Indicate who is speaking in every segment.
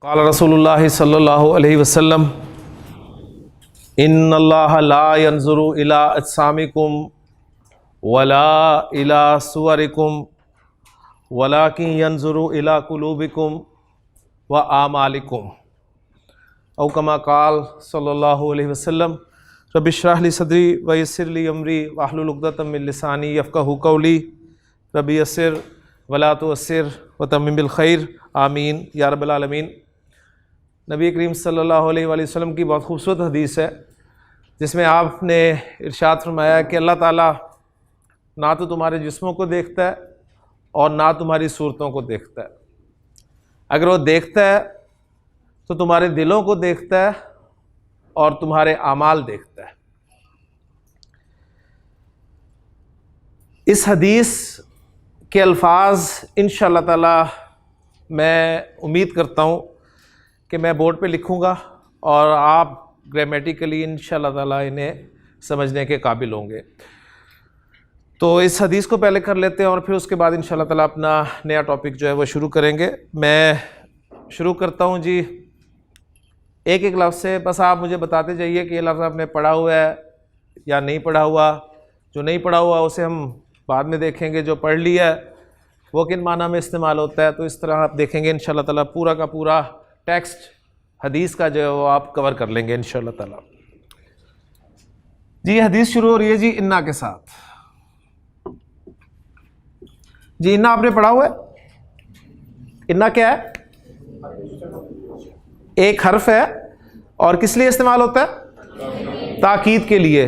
Speaker 1: क़ाल रसूलुल्लाह सल्लल्लाहु अलैहि वसल्लम इन्नल्लाह ला यंज़ुरु इला अज्सामिकुम वला इला सुवरिकुम वलाकिन यंज़ुरु इला कुलूबिकुम व आमालिकुम औ कमा क़ाल सल्लल्लाहु अलैहि वसल्लम रब्बि इश्रह ली सदरी व यस्सिर ली अमरी वहलुल उक़दतम मिन लिसानी यफ़क़हू क़ौली रब्बि यस्सिर वला तुअस्सिर व तम्मिम बिल खैर आमीन या रब्बल आलमीन। नबी करीम सल्लल्लाहु अलैहि वसल्लम की बहुत खूबसूरत हदीस है जिसमें आपने इरशाद फरमाया कि अल्लाह ताला ना तो तुम्हारे जिस्मों को देखता है और ना तुम्हारी सूरतों को देखता है। अगर वो देखता है तो तुम्हारे दिलों को देखता है और तुम्हारे आमाल देखता है। इस हदीस के अल्फाज इंशाअल्लाह ताला मैं उम्मीद करता हूँ कि मैं बोर्ड पे लिखूँगा और आप ग्रामेटिकली इंशाअल्लाह ताला इन्हें समझने के काबिल होंगे। तो इस हदीस को पहले कर लेते हैं और फिर उसके बाद इंशाअल्लाह ताला अपना नया टॉपिक जो है वो शुरू करेंगे। मैं शुरू करता हूँ जी एक एक लफ्ज़ से, बस आप मुझे बताते जाइए कि ये लफ्ज़ आपने पढ़ा हुआ है या नहीं पढ़ा हुआ। जो नहीं पढ़ा हुआ उसे हम बाद में देखेंगे, जो पढ़ लिया है वो किन माना में इस्तेमाल होता है। तो इस तरह आप देखेंगे इंशाअल्लाह ताला पूरा का पूरा टेक्स्ट हदीस का जो है वो आप कवर कर लेंगे इंशाअल्लाह ताला। जी हदीस शुरू हो रही है जी इन्ना के साथ। जी इन्ना आपने पढ़ा हुआ है। इन्ना क्या है? एक हर्फ है और किस लिए इस्तेमाल होता है? ताकीद के लिए।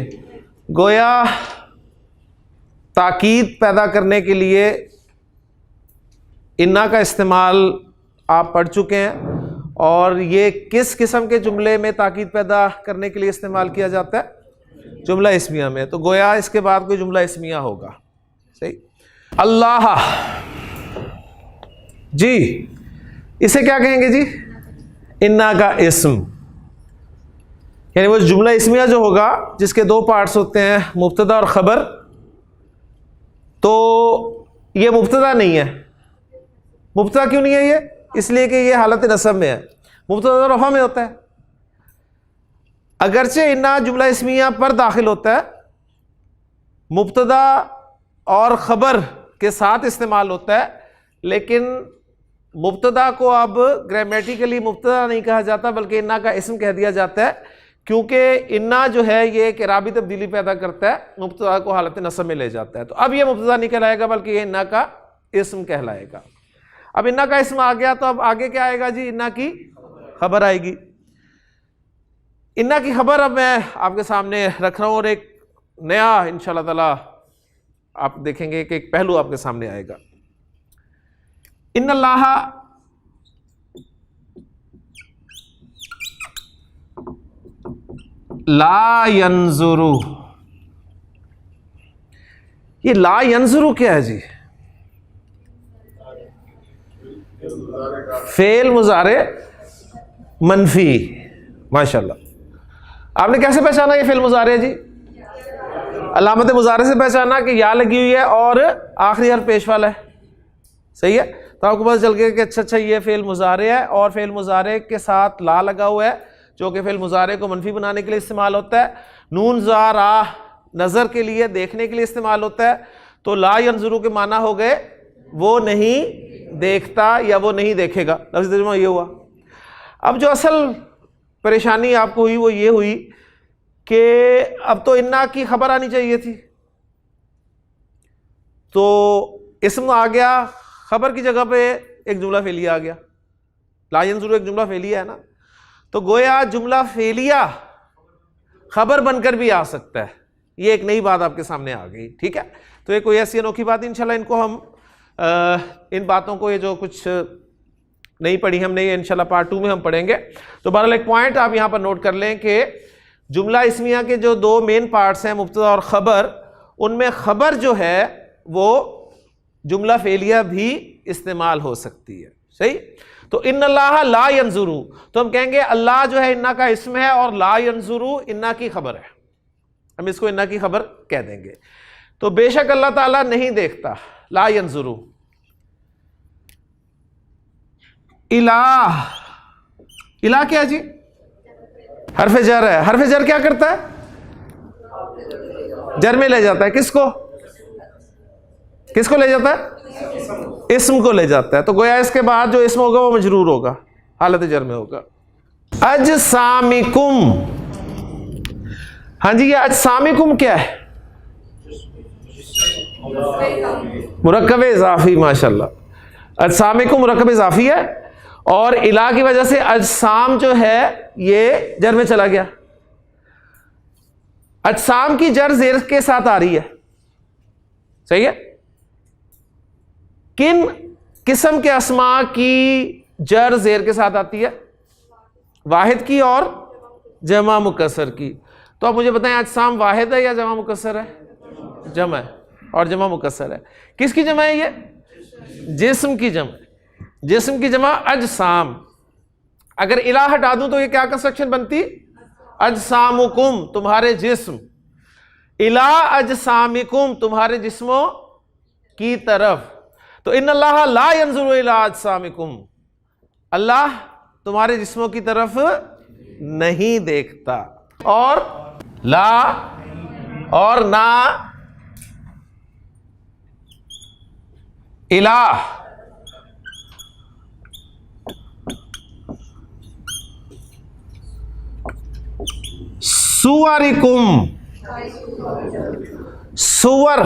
Speaker 1: गोया ताकीद पैदा करने के लिए इन्ना का इस्तेमाल आप पढ़ चुके हैं। और ये किस किस्म के जुमले में ताकीद पैदा करने के लिए इस्तेमाल किया जाता है? जुमला इस्मिया में। तो गोया इसके बाद कोई जुमला इस्मिया होगा। सही। अल्लाह जी इसे क्या कहेंगे जी? इन्ना का इस्म, यानी वो जुमला इस्मिया जो होगा जिसके दो पार्ट्स होते हैं मुब्तदा और खबर। तो ये मुब्तदा नहीं है। मुब्तदा क्यों नहीं है ये? इसलिए कि ये हालत नसब में है। मुब्तदा रफ़ा में होता है। अगरचे इन्ना जुमला इस्मिया पर दाखिल होता है, मुब्तदा और ख़बर के साथ इस्तेमाल होता है, लेकिन मुब्तदा को अब ग्रामेटिकली मुब्तदा नहीं कहा जाता बल्कि इन्ना का इस्म कह दिया जाता है, क्योंकि इन्ना जो है ये एक इराबी तब्दीली पैदा करता है, मुब्तदा को हालत नसब में ले जाता है। तो अब ये मुब्तदा नहीं कहलाएगा बल्कि ये इन्ना का इस्म कहलाएगा। अब इन्ना का इस्म आ गया तो अब आगे क्या आएगा जी? इन्ना की खबर आएगी। इन्ना की खबर अब मैं आपके सामने रख रहा हूं और एक नया इंशाअल्लाह ताला आप देखेंगे कि एक पहलू आपके सामने आएगा। इन्नल्लाह ला यंजुरु। ये ला यंजुरु क्या है जी? फेल मुजारे मनफी। माशाल्लाह। आपने कैसे पहचाना ये फेल मुजारे है जी? अलामत मुजारे से पहचाना कि या लगी हुई है और आखिरी हर्फ पेश वाला है। सही है। तो आपको पता चल गया कि अच्छा ये फेल मुजारे है और फेल मुजारे के साथ ला लगा हुआ है जो कि फेल मुजारे को मनफी बनाने के लिए इस्तेमाल होता है। नून जा रा नज़र के लिए, देखने के लिए इस्तेमाल होता है। तो ला यंजुरु के माना हो गए वो नहीं देखता या वो नहीं देखेगा। लफ्ज़ तर्जुमा ये हुआ। अब जो असल परेशानी आपको हुई वो ये हुई कि अब तो इन्ना की खबर आनी चाहिए थी, तो इस्म आ गया, खबर की जगह पे एक जुमला फेलिया आ गया। ला यंजुरु एक जुमला फेलिया है ना, तो गोया जुमला फेलिया खबर बनकर भी आ सकता है। ये एक नई बात आपके सामने आ गई। ठीक है। तो ये कोई ऐसी अनोखी बात, इंशाल्लाह इनको हम इन बातों को, ये जो कुछ नहीं पढ़ी हमने, ये इंशाल्लाह पार्ट 2 में हम पढ़ेंगे। तो बहरहाल एक पॉइंट आप यहाँ पर नोट कर लें कि जुमला इस्मिया के जो दो मेन पार्ट्स हैं मुब्तदा और ख़बर, उनमें ख़बर जो है वो जुमला फेलिया भी इस्तेमाल हो सकती है। सही। तो इन्नल्लाह ला यंजुरु, तो हम कहेंगे अल्लाह जो है इन्ना का इस्म है और ला यंजुरु इन्ना की खबर है। हम इसको इन्ना की खबर कह देंगे। तो बेशक अल्लाह ताला नहीं देखता, ला यंजुरु। इलाह इला क्या जी? हरफ जर है। हरफ जर क्या करता है? जर में ले जाता है। किसको? किसको ले जाता है? इस्म को ले जाता है। तो गोया इसके बाद जो इस्म होगा वो मजरूर होगा, हालत जर में होगा। अजसामिकुम, हाँ जी, ये अजसामिकुम क्या है? मुरक्कब इजाफी, माशाल्लाह। अजसामिकुम मुरक्कब इजाफी है और इला की वजह से अजसाम जो है ये जर में चला गया। अजसाम की जर जेर के साथ आ रही है, सही है। किन किस्म के अस्मा की जर जेर के साथ आती है? वाहिद की और जमा मुकस्सर की। तो आप मुझे बताएं अजसाम वाहिद है या जमा मुकस्सर है? जमा है और जमा मुकस्सर है। किसकी जमा है ये? जिस्म की जमा। जिस्म की जमा अजसाम। अगर इला हटा दूं तो ये क्या कंस्ट्रक्शन बनती? अजसामुकुम, तुम्हारे जिस्म। इला अजसामिकुम, तुम्हारे जिस्मों की तरफ। तो इन्नल्लाह ला यंजुरु इला अजसामिकुम, अल्लाह तुम्हारे जिस्मों की तरफ नहीं देखता। और ला और ना इलाह, सुवरिकुम, सुवर,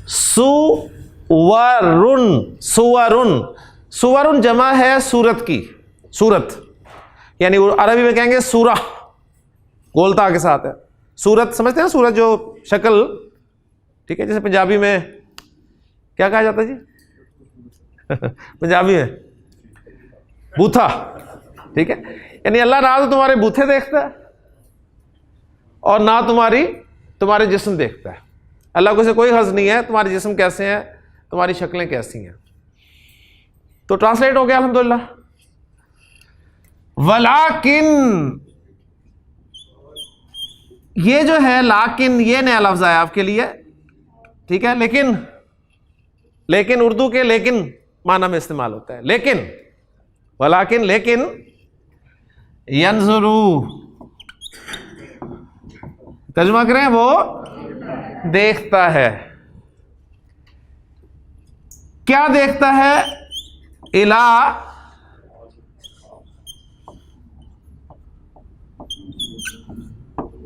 Speaker 1: सुवरुन, सुवरुन, सुवरुन जमा है सूरत की। सूरत यानी अरबी में कहेंगे सूरा, गोलता के साथ है। सूरत समझते हैं? सूरत जो शक्ल, ठीक है। जैसे पंजाबी में क्या कहा जाता है जी? पंजाबी में बूथा, ठीक है। यानी अल्लाह ना तो तुम्हारे बूथे देखता है और ना तुम्हारे जिस्म देखता है। अल्लाह को से कोई हर्ज नहीं है तुम्हारे जिस्म कैसे हैं, तुम्हारी शक्लें कैसी हैं। तो ट्रांसलेट हो गया अल्हम्दुलिल्लाह। वलाकिन, ये जो है लाकिन, ये नया लफ्ज आया आपके लिए, ठीक है। लेकिन उर्दू के लेकिन माना में इस्तेमाल होता है। लेकिन, वलाकिन, लेकिन, यंजुरू, तर्जुमा करें, वो देखता है। क्या देखता है? इला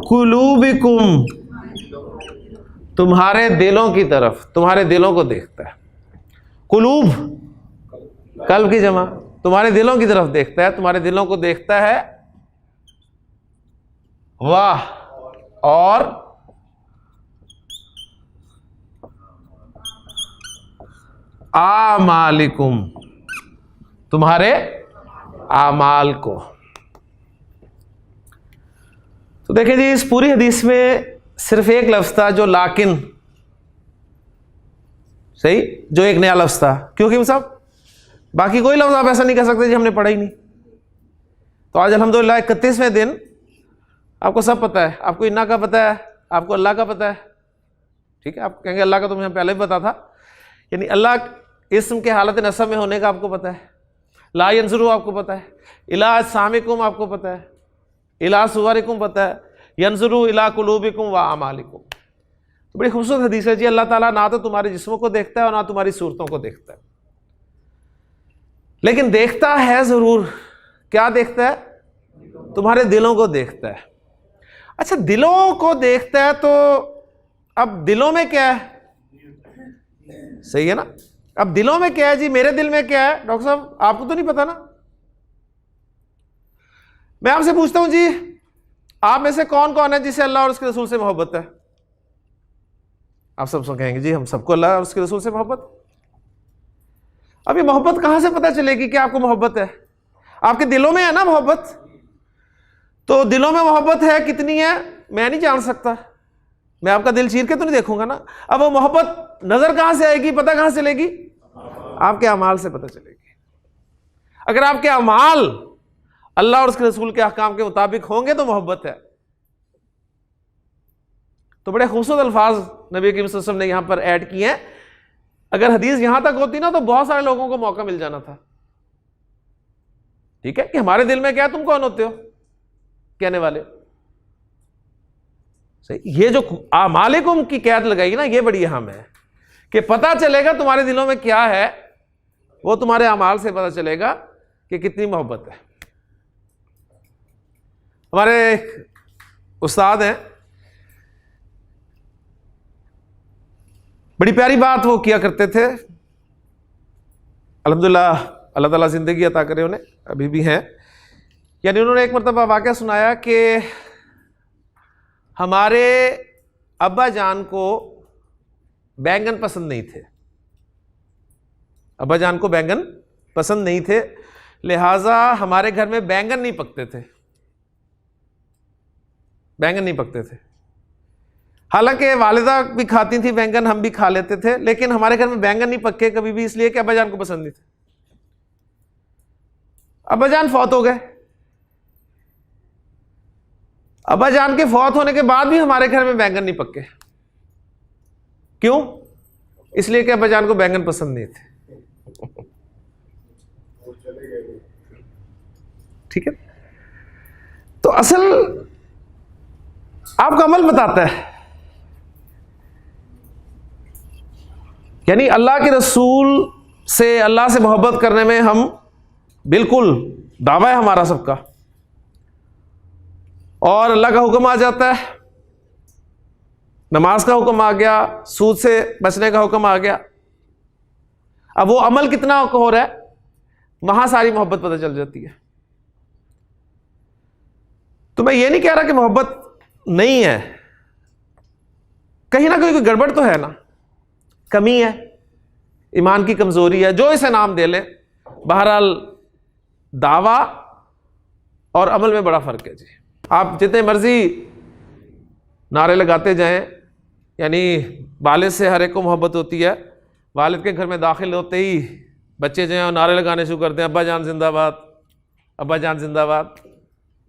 Speaker 1: कुलूबिकुम, तुम्हारे दिलों की तरफ, तुम्हारे दिलों को देखता है। कुलूब कल्ब की जमा, तुम्हारे दिलों की तरफ देखता है, तुम्हारे दिलों को देखता है। वाह, और आमालिकुम, तुम्हारे आमाल को। तो देखें जी, इस पूरी हदीस में सिर्फ एक लफ्ज था जो लाकिन, सही, जो एक नया लफ्ज था। क्योंकि साहब बाकी कोई लफ्ज आप ऐसा नहीं कह सकते जी हमने पढ़ा ही नहीं। तो आज अल्हम्दुलिल्लाह 31वें दिन, आपको सब पता है। आपको इन्ना का पता है, आपको अल्लाह का पता है, ठीक है। आप कहेंगे अल्लाह का तो मुझे पहले भी पता था। यानी अल्लाह इस्म के हालत नसब में होने का आपको पता है। ला यंजुरू आपको पता है। इला अजसामिकुम आपको पता है। इला सुवरिकुम पता है। यंजुरू इला कुलूबिकुम व आमालिकुम। तो बड़ी खूबसूरत हदीस है जी। अल्लाह ताला ना तो तुम्हारे जिस्मों को देखता है और ना तुम्हारी सूरतों को देखता है, लेकिन देखता है जरूर। क्या देखता है? तुम्हारे दिलों को देखता है। अच्छा, दिलों को देखता है तो अब दिलों में क्या है? सही है ना। अब दिलों में क्या है जी? मेरे दिल में क्या है? डॉक्टर साहब आपको तो नहीं पता ना। मैं आपसे पूछता हूं जी, आप में से कौन कौन है जिसे अल्लाह और उसके रसूल से मोहब्बत है? आप सब कहेंगे जी हम सबको अल्लाह और उसके रसूल से मोहब्बत। अब ये मोहब्बत कहां से पता चलेगी कि आपको मोहब्बत है? आपके दिलों में है ना मोहब्बत। तो दिलों में मोहब्बत है, कितनी है मैं नहीं जान सकता। मैं आपका दिल चीर के तो नहीं देखूंगा ना। अब वो मोहब्बत नजर कहां से आएगी, पता कहां से चलेगी? आपके अमाल से पता चलेगी। अगर आपके अमाल अल्लाह और उसके रसूल के अहकाम के मुताबिक होंगे तो मोहब्बत है। तो बड़े खूबसूरत अल्फाज नबी करीम सल्लल्लाहु अलैहि वसल्लम ने यहां पर ऐड किए हैं। अगर हदीस यहां तक होती ना तो बहुत सारे लोगों को मौका मिल जाना था। ठीक है, कि हमारे दिल में क्या, तुम कौन होते हो कहने वाले। सही, ये जो मालिकुम की कैद लगाई ना, ये बड़ी अहम है कि पता चलेगा तुम्हारे दिलों में क्या है, वो तुम्हारे अमाल से पता चलेगा कि कितनी मोहब्बत है। हमारे उस्ताद हैं, बड़ी प्यारी बात वो किया करते थे, अल्हम्दुलिल्लाह अल्लाह ताला जिंदगी अता करे उन्हें, अभी भी हैं। यानी उन्होंने एक मरतबा वाक़या सुनाया कि हमारे अब्बा जान को बैंगन पसंद नहीं थे, अब्बा जान को बैंगन पसंद नहीं थे, लिहाजा हमारे घर में बैंगन नहीं पकते थे, बैंगन नहीं पकते थे। हालांकि वालिदा भी खाती थी बैंगन, हम भी खा लेते थे, लेकिन हमारे घर में बैंगन नहीं पके कभी भी, इसलिए कि अब्बा जान को पसंद नहीं थे। अब्बा जान फौत हो गए, अब्बा जान के फौत होने के बाद भी हमारे घर में बैंगन नहीं पके। क्यों? इसलिए कि अब्बा जान को बैंगन पसंद नहीं थे। ठीक है, तो असल आपका अमल बताता है। यानी अल्लाह के रसूल से, अल्लाह से मोहब्बत करने में हम बिल्कुल दावा है हमारा सबका, और अल्लाह का हुक्म आ जाता है, नमाज का हुक्म आ गया, सूद से बचने का हुक्म आ गया। अब वो अमल कितना हो रहा है, वहां सारी मोहब्बत पता चल जाती है। तो मैं ये नहीं कह रहा कि मोहब्बत नहीं है, कहीं ना कहीं कोई गड़बड़ तो है ना, कमी है, ईमान की कमजोरी है, जो इसे नाम दे ले। बहरहाल दावा और अमल में बड़ा फर्क है जी। आप जितने मर्जी नारे लगाते जाएं, यानी वालिद से हर एक को मोहब्बत होती है, वालिद के घर में दाखिल होते ही बच्चे जो हैं नारे लगाने शुरू करते हैं, अब्बा जान जिंदाबाद, अब्बा जान जिंदाबाद,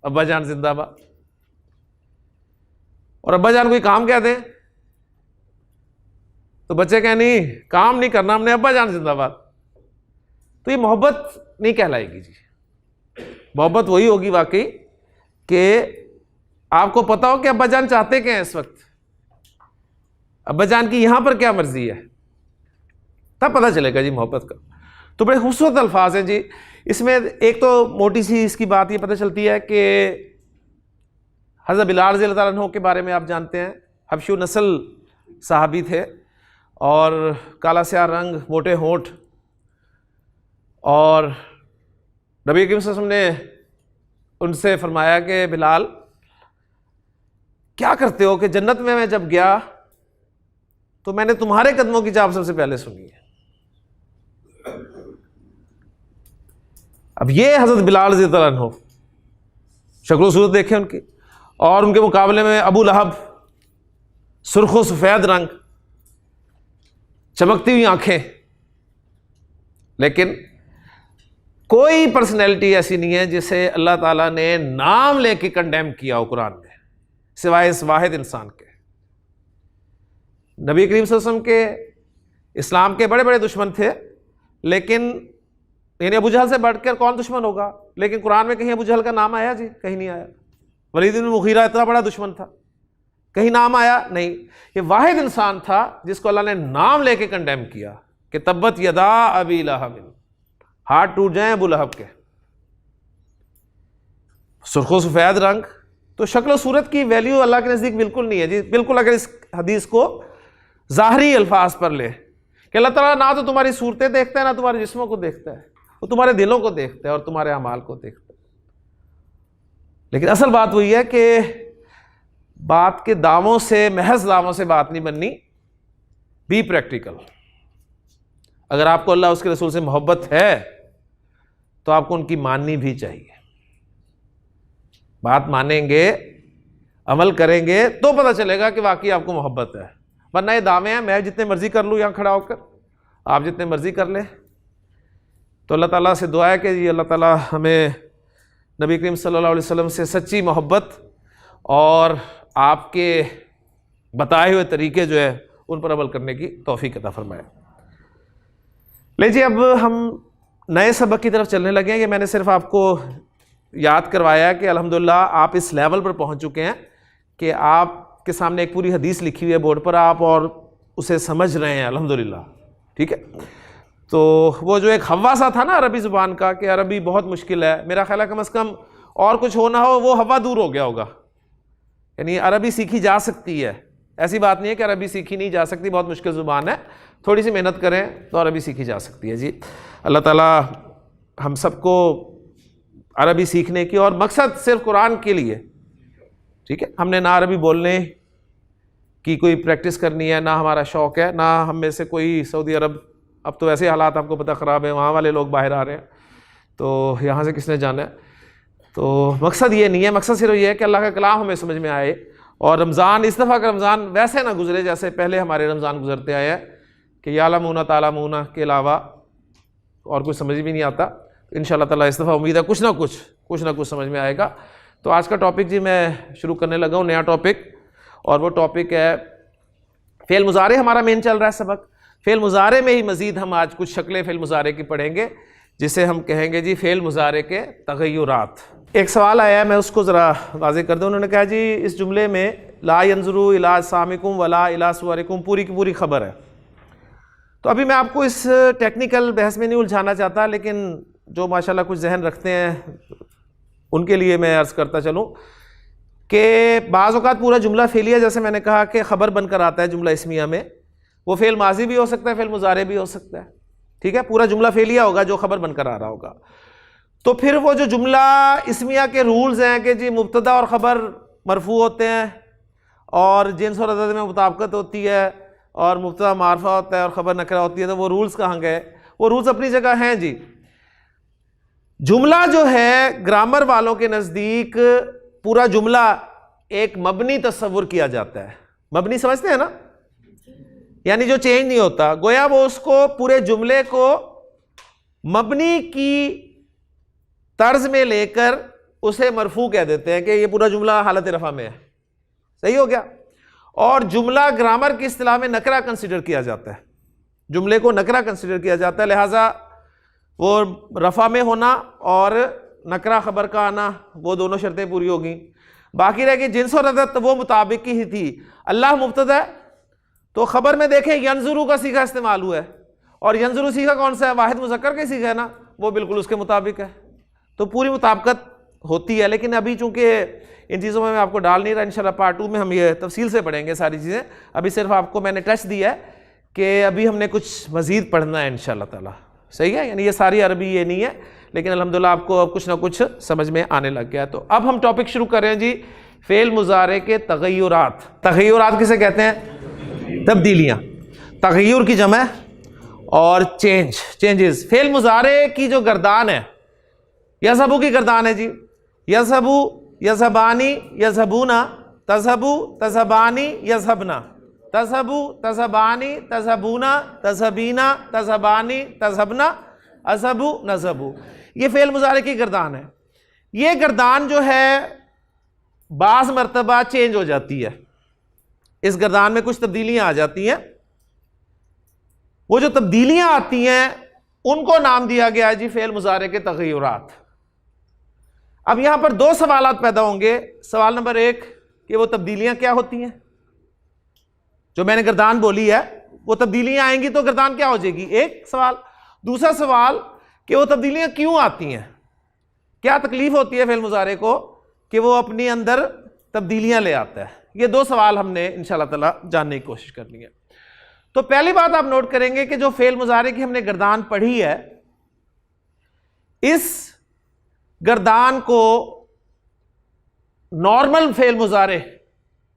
Speaker 1: अब्बा जान जिंदाबाद। और अब्बा जान कोई काम कह दें तो बच्चे कहें नहीं, काम नहीं करना हमने, अब्बा जान जिंदाबाद। तो ये मोहब्बत नहीं कहलाएगी जी। मोहब्बत वही होगी वाकई कि आपको पता हो कि अब्बा जान चाहते क्या हैं इस वक्त, अब्बा जान की यहां पर क्या मर्जी है, तब पता चलेगा जी मोहब्बत का। तो बड़े खूबसूरत अल्फाज हैं जी इसमें। एक तो मोटी सी इसकी बात ये पता चलती है कि हज़रत बिलाल रज़ी अल्लाह अन्हु के बारे में आप जानते हैं, हबशू नस्ल सहाबी थे और काला स्याह रंग, मोटे होंठ, और नबी करीम सल्लल्लाहु अलैहि वसल्लम ने उनसे फरमाया कि बिलाल क्या करते हो कि जन्नत में मैं जब गया तो मैंने तुम्हारे कदमों की चाप सबसे पहले सुनी है। अब ये हज़रत बिलाल रज़ी अल्लाह अन्हु, शक्ल सूरत देखें उनकी, और उनके मुकाबले में अबू लहब, सुर्खो सफ़ेद रंग, चमकती हुई आंखें, लेकिन कोई पर्सनैलिटी ऐसी नहीं है जिसे अल्लाह ताला ने नाम लेके कंडेम किया हो कुरान में, सिवाय इस वाहिद इंसान के। नबी करीम सल्लल्लाहु अलैहि वसल्लम के इस्लाम के बड़े बड़े दुश्मन थे, लेकिन यानी अबू जहल से बढ़कर कौन दुश्मन होगा, लेकिन कुरान में कहीं अबू जहल का नाम आया जी? कहीं नहीं आया। वलीद बिन मुगीरा इतना बड़ा दुश्मन था, कहीं नाम आया? नहीं। ये वाहिद इंसान था जिसको अल्लाह ने नाम लेके कंडेम किया कि तब्बत यदा अबी लहब, हाथ टूट जाए अबू लहब के। सुर्खो सफ़ेद रंग, तो शक्ल सूरत की वैल्यू अल्लाह के नज़दीक बिल्कुल नहीं है जी, बिल्कुल। अगर इस हदीस को ज़ाहरी अल्फाज पर ले कि अल्लाह ताला ना तो तुम्हारी सूरतें देखता है, ना तुम्हारे जिस्मों को देखता है, वो तुम्हारे दिलों को देखता है और तुम्हारे अमाल को देखता है। लेकिन असल बात वही है कि बात के दावों से, महज दावों से बात नहीं बननी, बी प्रैक्टिकल। अगर आपको अल्लाह उसके रसूल से मोहब्बत है तो आपको उनकी माननी भी चाहिए। बात मानेंगे, अमल करेंगे तो पता चलेगा कि वाकई आपको मोहब्बत है। वरना ये दावे हैं, मैं जितने मर्जी कर लूँ यहाँ खड़ा होकर, आप जितने मर्जी कर लें। तो अल्लाह ताला से दुआ है कि ये अल्लाह ताला हमें नबी करीम सल्लल्लाहु अलैहि वसल्लम से सच्ची मोहब्बत और आपके बताए हुए तरीके जो है उन पर अमल करने की तौफीक अता फरमाए। लीजिए अब हम नए सबक की तरफ चलने लगे हैं कि मैंने सिर्फ आपको याद करवाया कि अल्हम्दुलिल्लाह आप इस लेवल पर पहुंच चुके हैं कि आपके सामने एक पूरी हदीस लिखी हुई है बोर्ड पर, आप और उसे समझ रहे हैं अल्हम्दुलिल्लाह। ठीक है, तो वो जो एक हवा सा था ना अरबी ज़ुबान का कि अरबी बहुत मुश्किल है, मेरा ख्याल है कम से कम और कुछ हो ना हो वो हवा दूर हो गया होगा। यानी अरबी सीखी जा सकती है, ऐसी बात नहीं है कि अरबी सीखी नहीं जा सकती, बहुत मुश्किल ज़ुबान है, थोड़ी सी मेहनत करें तो अरबी सीखी जा सकती है। जी अल्लाह ताला हम सबको अरबी सीखने की, और मकसद सिर्फ कुरान के लिए, ठीक है, हमने ना अरबी बोलने की कोई प्रैक्टिस करनी है, ना हमारा शौक़ है, ना हम में से कोई सऊदी अरब, अब तो ऐसे हालात आपको पता ख़राब है, वहाँ वाले लोग बाहर आ रहे हैं, तो यहाँ से किसने जाना है। तो मकसद ये नहीं है, मकसद सिर्फ ये है कि अल्लाह का कलाम हमें समझ में आए, और रमज़ान इस दफ़ा का रमज़ान वैसे ना गुजरे जैसे पहले हमारे रमज़ान गुजरते आए हैं कि यालमूना तालामूना के अलावा और कुछ समझ भी नहीं आता। इंशाअल्लाह ताला इस दफ़ा उम्मीद है कुछ ना कुछ समझ में आएगा। तो आज का टॉपिक जी मैं शुरू करने लगा हूँ, नया टॉपिक, और वो टॉपिक है फ़ेल मुज़ारे। हमारा मेन चल रहा है सबक फ़ेल मुज़ारे में ही मज़ीद हम आज कुछ शक्लें फ़ेल मुज़ारे की पढ़ेंगे, जिसे हम कहेंगे जी फ़ेल मुज़ारे के तग़य्युरात। एक सवाल आया है, मैं उसको ज़रा वाज़ेह कर दूँ। उन्होंने कहा जी इस जुमले में ला यंज़ुरू इला अजसामिकुम वला इला सुवरिकुम पूरी की पूरी खबर है। तो अभी मैं आपको इस टेक्निकल बहस में नहीं उलझाना चाहता, लेकिन जो माशाल्लाह कुछ जहन रखते हैं उनके लिए मैं अर्ज़ करता चलूँ कि बाज़ औक़ात पूरा जुमला फ़ेलिया, जैसे मैंने कहा कि ख़बर बनकर आता है जुमला इस्मिया में, वो फ़ेल माजी भी हो सकता है, फ़ेल मुज़ारे भी हो सकता है। ठीक है, पूरा जुमला फ़ेलिया होगा जो ख़बर बनकर आ रहा होगा। तो फिर वो जो जुमला इस्मिया के रूल्स हैं कि जी मुब्तदा और ख़बर मरफू होते हैं, और जिन्स और अदद में मुताबिकत होती है, और मुब्तदा मारफा होता है और ख़बर नकरा होती है, तो वो रूल्स कहाँ गए? वो रूल्स अपनी जगह हैं जी। जुमला जो है ग्रामर वालों के नज़दीक पूरा जुमला एक मबनी तस्वुर किया जाता है। मबनी समझते हैं ना, यानी जो चेंज नहीं होता, गोया वो उसको पूरे जुमले को मबनी की तर्ज में लेकर उसे मरफू कह देते हैं कि ये पूरा जुमला हालत रफ़ा में है। सही हो गया। और जुमला ग्रामर की इस्तिलाह में नकरा कंसिडर किया जाता है, जुमले को नकरा कंसिडर किया जाता है, लिहाजा वो रफ़ा में होना और नकरा ख़बर का आना, वो दोनों शर्तें पूरी होगी। बाकी रह गई जिन्स और अदद, तो वो मुताबिक की ही थी। अल्लाह मुब्तदा है, तो ख़बर में देखें यंजुरू का सीगा इस्तेमाल हुआ है, और यंजुरू सीगा कौन सा है? वाहिद मुज़क्कर का सीगा है ना, वो बिल्कुल उसके मुताबिक है। तो पूरी मुताबिकत होती है। लेकिन अभी चूँकि इन चीज़ों में मैं आपको डाल नहीं रहा, इंशाल्लाह पार्ट 2 में हम ये तफसील से पढ़ेंगे सारी चीज़ें। अभी सिर्फ आपको मैंने टच दिया है कि अभी हमने कुछ मज़ीद पढ़ना है इंशाल्लाह ताला। सही है, यानी ये सारी अरबी ये नहीं है, लेकिन अल्हम्दुलिल्लाह आपको अब कुछ ना कुछ समझ में आने लग गया है। तो अब हम टॉपिक शुरू कर रहे हैं जी, फ़ेल मुज़ारे के तग़य्युरात। तग़य्युरात किसे कहते हैं? तब्दीलियाँ। तग़य्युर की जमा और चेंजेस। फ़ेल मुज़ारे की जो गर्दान है, यज़हबू की गर्दान है जी। यज़हबू, यज़हबानी, यज़हबूना, तज़हबू, तज़हबानी, यज़हबना, तज़हबू, तज़हबानी, तज़हबूना, तज़हबीना, तज़हबानी, तज़हबना, अज़हबू, नज़हबू। ये फ़ेल मुज़ारे की गर्दान है। ये गर्दान जो है बाज़ मरतबा चेंज हो जाती है, इस गर्दान में कुछ तब्दीलियाँ आ जाती हैं। वो जो तब्दीलियाँ आती हैं उनको नाम दिया गया है जी फ़ेल मुज़ारे के तग़य्युरात। अब यहां पर दो सवालात पैदा होंगे। सवाल नंबर 1 कि वो तब्दीलियां क्या होती हैं? जो मैंने गर्दान बोली है वो तब्दीलियां आएंगी तो गर्दान क्या हो जाएगी? एक सवाल। दूसरा सवाल कि वो तब्दीलियां क्यों आती हैं, क्या तकलीफ होती है फ़ेल मुज़ारे को कि वो अपने अंदर तब्दीलियां ले आता है? ये दो सवाल हमने इंशाअल्लाह ताला जानने की कोशिश करनी है। तो पहली बात आप नोट करेंगे कि जो फ़ेल मुज़ारे की हमने गर्दान पढ़ी है, इस गर्दान को नॉर्मल फ़ेल मुज़ारे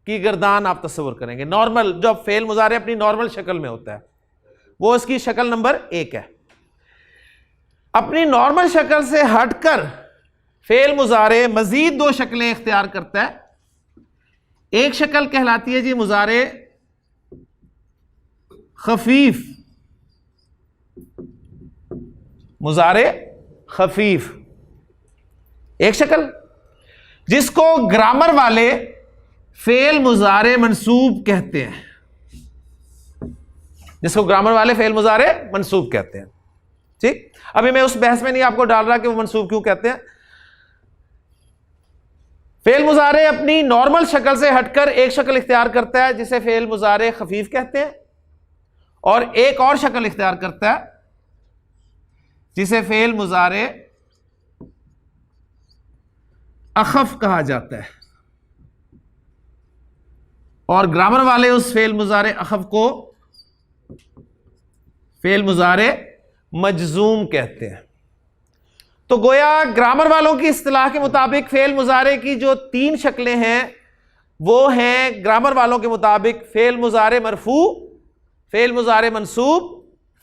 Speaker 1: की गर्दान आप तस्वर करेंगे। नॉर्मल, जब फ़ेल मुज़ारे अपनी नॉर्मल शक्ल में होता है, वो इसकी शक्ल नंबर 1 है। अपनी नॉर्मल शक्ल से हटकर फ़ेल मुज़ारे मज़ीद 2 शक्लें इख्तियार करता है। एक शक्ल कहलाती है जी मुज़ारे खफीफ। मुज़ारे खफीफ एक शक्ल, जिसको ग्रामर वाले फ़ेल मुज़ारे मंसूब कहते हैं, जिसको ग्रामर वाले फ़ेल मुज़ारे मंसूब कहते हैं। ठीक, अभी मैं उस बहस में नहीं आपको डाल रहा कि वो मंसूब क्यों कहते हैं। फेल मुजारे अपनी नॉर्मल शक्ल से हटकर एक शक्ल इख्तियार करता है जिसे फेल मुजारे खफीफ कहते हैं, और एक और शक्ल इख्तियार करता है जिसे फेल मुजारे अखफ कहा जाता है, और ग्रामर वाले उस फेल मुजारे अखफ को फेल मुजारे मजजूम कहते हैं। तो गोया ग्रामर वालों की इस्तिलाह के मुताबिक फेल मुजारे की जो 3 शक्लें हैं वो हैं ग्रामर वालों के मुताबिक फेल मुजारे मरफू, फेल मुजारे मंसूब,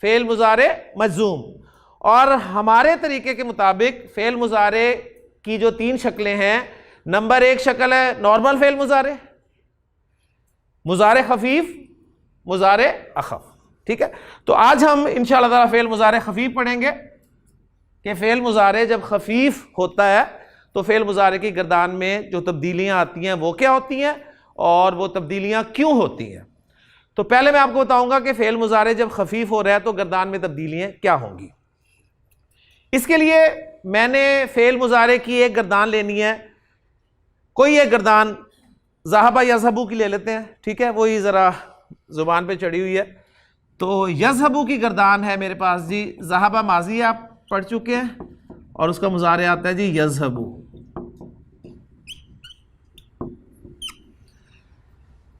Speaker 1: फेल मुजारे मजजूम। और हमारे तरीके के मुताबिक फेल मुजारे की जो 3 शक्लें हैं, नंबर 1 शक्ल है नॉर्मल फेल मुजारे, मुजारे खफीफ, मुजारे अखफ। ठीक है, तो आज हम इंशाअल्लाह ताला फेल मुजारे खफीफ पढ़ेंगे कि फेल मुजारे जब खफीफ होता है तो फेल मुजारे की गर्दान में जो तब्दीलियां आती हैं वो क्या होती हैं और वो तब्दीलियां क्यों होती हैं। तो पहले मैं आपको बताऊंगा कि फेल मुजारे जब खफीफ हो रहा है तो गर्दान में तब्दीलियां क्या होंगी। इसके लिए मैंने फेल मुजारे की एक गर्दान लेनी है, कोई एक गर्दान ज़हाबा यज़हबू की ले लेते हैं। ठीक है, वही ज़रा ज़ुबान पे चढ़ी हुई है। तो यज़हबू की गर्दान है मेरे पास जी, ज़हाबा माजी आप पढ़ चुके हैं और उसका मुजारे आता है जी यज़हबू।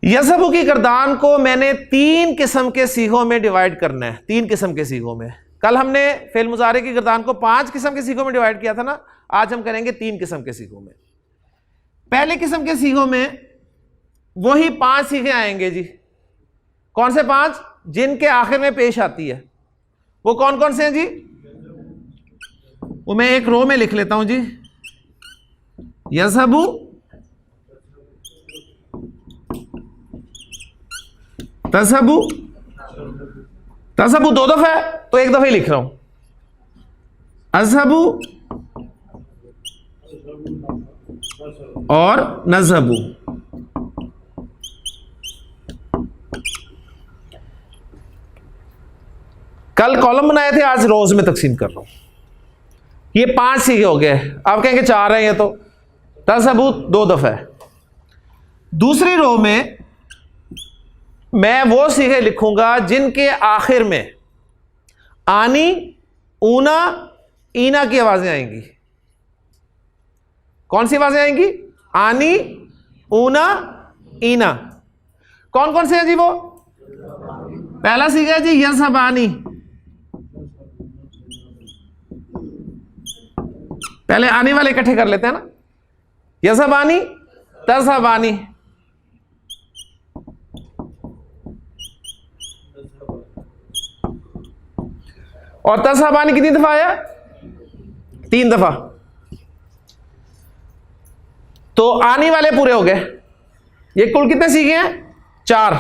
Speaker 1: यज़हबू की गर्दान को मैंने 3 किस्म के सीगों में डिवाइड करना है, 3 किस्म के सीगों में। कल हमने फेल मुजारे की गर्दान को 5 किस्म के सीगों में डिवाइड किया था ना, आज हम करेंगे 3 किस्म के सीगों में। पहले किस्म के सीगों में वही 5 सीगे आएंगे जी। कौन से 5? जिनके आखिर में पेश आती है। वो कौन कौन से हैं जी? वो मैं एक रो में लिख लेता हूं जी, यज़हबू, तज़हबू, तज़हबू 2 दफा है तो 1 दफा ही लिख रहा हूं, अज़हबू और नज़हबू। कल कॉलम बनाए थे, आज रोज में तकसीम कर रहा हूं। ये 5 सीखे हो गए। आप कहेंगे 4 है ये तो, तज़हबू 2 दफा है। दूसरी रो में मैं वो सीखे लिखूंगा जिनके आखिर में आनी, ऊना, ईना की आवाजें आएंगी। कौन सी आवाजें आएंगी? आनी, ऊना, ईना। कौन कौन से हैं जी वो? पहला सीखा है जी यज़हबानी। पहले आने वाले इकट्ठे कर लेते हैं ना, यज़हबानी, तज़हबानी। और तज़हबानी कितनी दफा आया? 3 दफा। तो आने वाले पूरे हो गए। ये कुल कितने सीखे हैं? 4।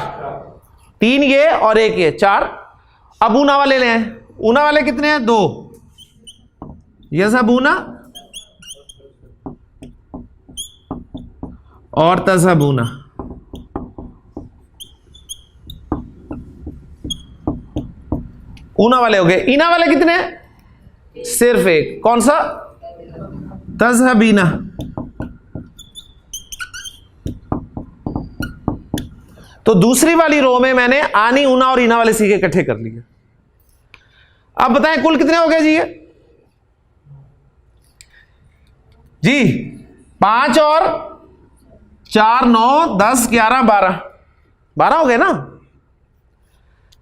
Speaker 1: 3 ये और 1 ये, 4। अब ऊना वाले ले आए। ऊना वाले कितने हैं? 2। यज़हबूना और तज़हबूना। ऊना वाले हो गए। ईना वाले कितने हैं? सिर्फ 1। कौन सा? तज़हबीना। तो दूसरी वाली रो में मैंने आनी, ऊना और ईना वाले सीखे इकट्ठे कर लिए। अब बताएं कुल कितने हो गए जी? ये जी 5 और 4, 9, 10, 11, 12 हो गए ना।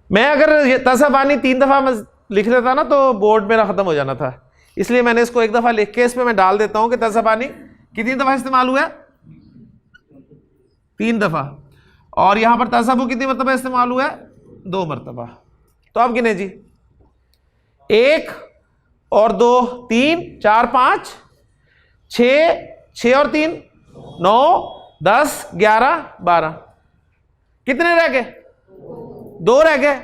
Speaker 1: मैं अगर ये तज़हबानी 3 दफा लिख लेता ना तो बोर्ड मेरा खत्म हो जाना था, इसलिए मैंने इसको 1 दफा लिख के इस पे मैं डाल देता हूं कि तज़हबानी कितनी दफा इस्तेमाल हुआ है? 3 दफा। और यहां पर तज़हबू कितनी मरतबा इस्तेमाल हुआ है? 2 मरतबा। तो अब गिने जी, 1 और 2 3, 4 5, 6 और 3 9, 10, 11, 12। कितने रह गए? 2 रह गए।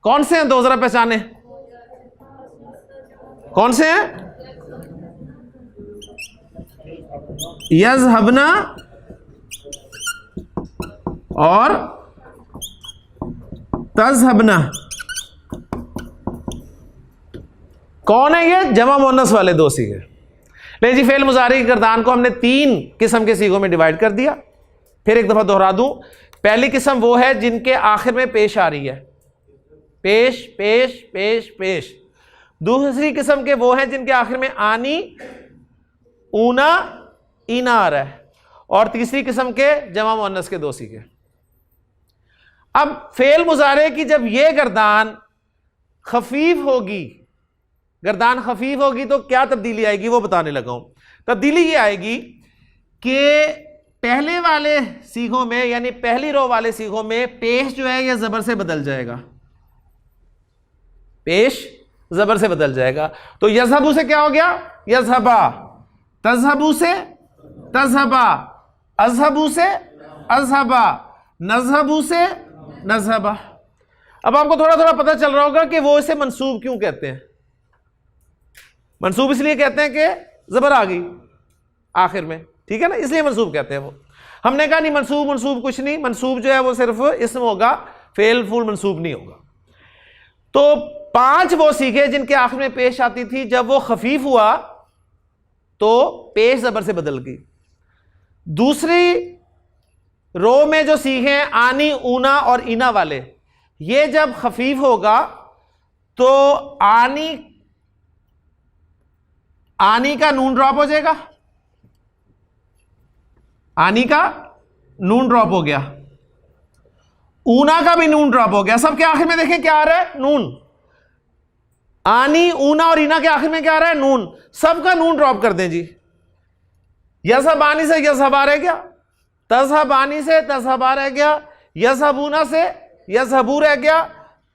Speaker 1: कौन से हैं 2? जरा पहचाने। कौन से हैं? यज़हबना और तज़हबना। कौन है ये? जमा मुअन्नस वाले दो सीगे। लेकिन जी फेल मुजारे की गर्दान को हमने 3 किस्म के सीगों में डिवाइड कर दिया। फिर एक दफा दोहरा दूं, पहली किस्म वो है जिनके आखिर में पेश आ रही है, पेश पेश पेश पेश। दूसरी किस्म के वो हैं जिनके आखिर में आनी ऊना ईना आ रहा है। और तीसरी किस्म के जमा मुअन्नस के दो सीगे। अब फेल मुजारे की जब ये गर्दान खफीफ होगी, गर्दान खफीफ होगी तो क्या तब्दीली आएगी वो बताने लगा हूं। तब्दीली ये आएगी कि पहले वाले सीगों में यानी पहली रो वाले सीगों में पेश जो है यह जबर से बदल जाएगा, पेश जबर से बदल जाएगा। तो यज़हबू से क्या हो गया? यज़हबा। तज़हबू से तज़हबा, अज़हबू से अज़हबा, नज़हबू से नज़हबा। अब आपको थोड़ा थोड़ा पता चल रहा होगा कि वो इसे मंसूब क्यों कहते हैं। मंसूब इसलिए कहते हैं कि जबर आ गई आखिर में, ठीक है ना, इसलिए मंसूब कहते हैं वो। हमने कहा नहीं मंसूब मंसूब कुछ नहीं, मंसूब जो है वो सिर्फ इस्म होगा, फेल फूल मंसूब नहीं होगा। तो 5 वो सीखे जिनके आखिर में पेश आती थी, जब वो खफीफ हुआ तो पेश जबर से बदल गई। दूसरी रो में जो सीखे आनी ऊना और इना वाले, ये जब खफीफ होगा तो आनी का नून ड्रॉप हो जाएगा, आनी का नून ड्रॉप हो गया, ऊना का भी नून ड्रॉप हो गया। सबके आखिर में देखें क्या आ रहा है? नून। आनी ऊना और इना के आखिर में क्या आ रहा है? नून। सबका नून ड्रॉप कर दें जी। यज़हबानी से यज़हबा रह गया, तज़हबानी से तज़हबा रह गया, यज़हबूना से यज़हबू रह गया,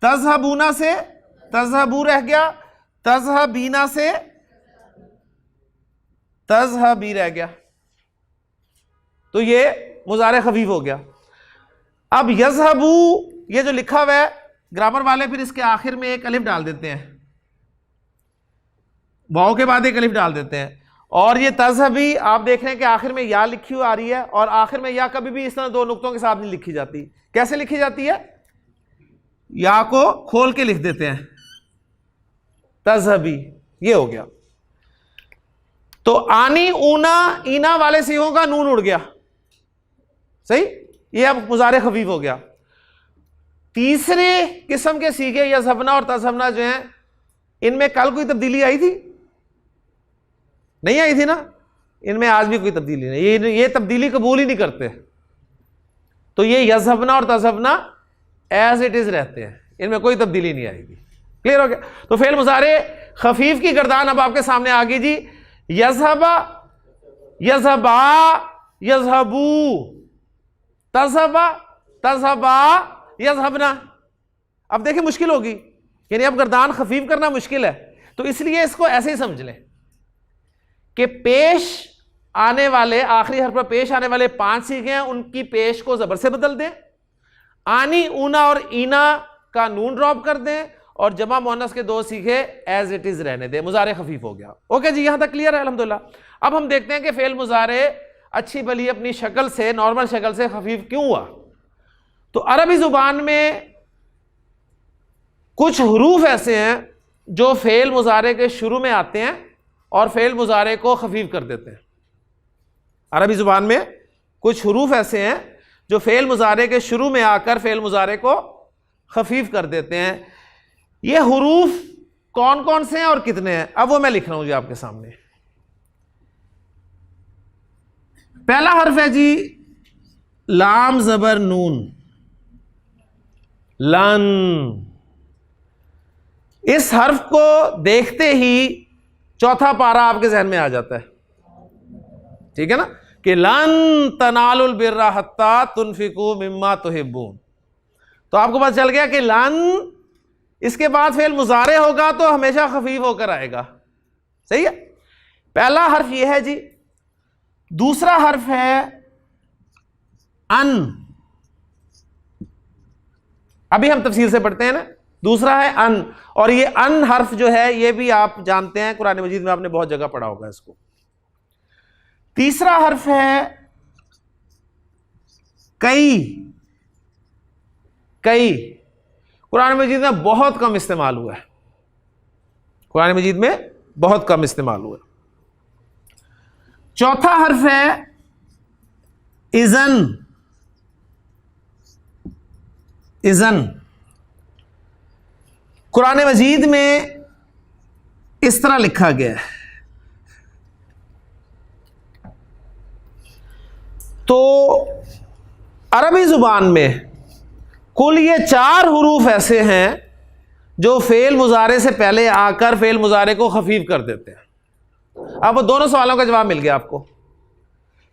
Speaker 1: तज़हबूना से तज़हबू रह गया, तज़हबीना से तज़हबी रह गया। तो ये मुजारे खफीफ हो गया। अब यज़हबू ये जो लिखा हुआ है, ग्रामर वाले फिर इसके आखिर में एक अलिफ डाल देते हैं, वाव के बाद एक अलिफ डाल देते हैं। और ये तज़हबी आप देख रहे हैं कि आखिर में या लिखी हुई आ रही है, और आखिर में या कभी भी इस तरह 2 नुक्तों के साथ नहीं लिखी जाती। कैसे लिखी जाती है? या को खोल के लिख देते हैं, तज़हबी। ये हो गया। तो आनी ऊना ईना वाले सीगों का नून उड़ गया, सही। ये अब मुजारे खफीफ हो गया। तीसरे किस्म के सीगे यज़हबना और तज़हबना जो हैं, इनमें कल कोई तब्दीली आई थी? नहीं आई थी ना। इनमें आज भी कोई तब्दीली नहीं, ये तब्दीली कबूल ही नहीं करते। तो ये यज़हबना और तज़हबना एज इट इज रहते हैं, इनमें कोई तब्दीली नहीं आएगी। क्लियर हो गया? तो फेल मुजारे खफीफ की गर्दान अब आपके सामने आ गई जी। यज़हबा, यज़हबा, यज़हबू, तज़हबा, तज़हबा, यज़हबना। अब देखिए मुश्किल होगी, यानी अब गर्दान खफीफ करना मुश्किल है। तो इसलिए इसको ऐसे ही समझ लें कि पेश आने वाले, आखिरी हर्फ पर पेश आने वाले 5 सीखे हैं, उनकी पेश को जबर से बदल दें, आनी ऊना और ईना का नून ड्रॉप कर दें, और जमा मुअन्नस के 2 सीखे एज इट इज रहने दें। मुजारे खफीफ हो गया। ओके जी, यहां तक क्लियर है अल्हम्दुलिल्लाह। अब हम देखते हैं कि फेल मुजारे अच्छी भली अपनी शक्ल से, नॉर्मल शक्ल से खफीफ क्यों हुआ। तो अरबी जुबान में कुछ हरूफ ऐसे हैं जो फेल मुजारे के शुरू में आते हैं और फेल मुजारे को खफीफ कर देते हैं। अरबी जुबान में कुछ हरूफ ऐसे हैं जो फेल मुजारे के शुरू में आकर फेल मुजारे को खफीफ कर देते हैं। ये हरूफ कौन कौन से हैं और कितने हैं, अब वो मैं लिख रहा हूं जी आपके सामने। पहला हर्फ है जी लाम जबर नून, लन। इस हर्फ को देखते ही चौथा पारा आपके जहन में आ जाता है, ठीक है ना, कि लन तनालुल बिर्रा हत्ता तुनफिकू मिम्मा तुहिब्बून। तो आपको पता चल गया कि लन, इसके बाद फेल मुजारे होगा तो हमेशा खफीफ होकर आएगा, सही है। पहला हर्फ यह है जी। दूसरा हर्फ है अन। अभी हम तफसील से पढ़ते हैं ना। दूसरा है अन, और ये अन हर्फ जो है ये भी आप जानते हैं, कुरान मजीद में आपने बहुत जगह पढ़ा होगा इसको। तीसरा हर्फ है कई। कई कुरान मजीद में बहुत कम इस्तेमाल हुआ है। कुरान मजीद में बहुत कम इस्तेमाल हुआ। चौथा हर्फ है इज़न। इज़न कुरान मजीद में इस तरह लिखा गया है। तो अरबी जुबान में कुल ये 4 हुरूफ ऐसे हैं जो फेल मुजारे से पहले आकर फेल मुजारे को खफीफ कर देते हैं। अब वो दोनों सवालों का जवाब मिल गया आपको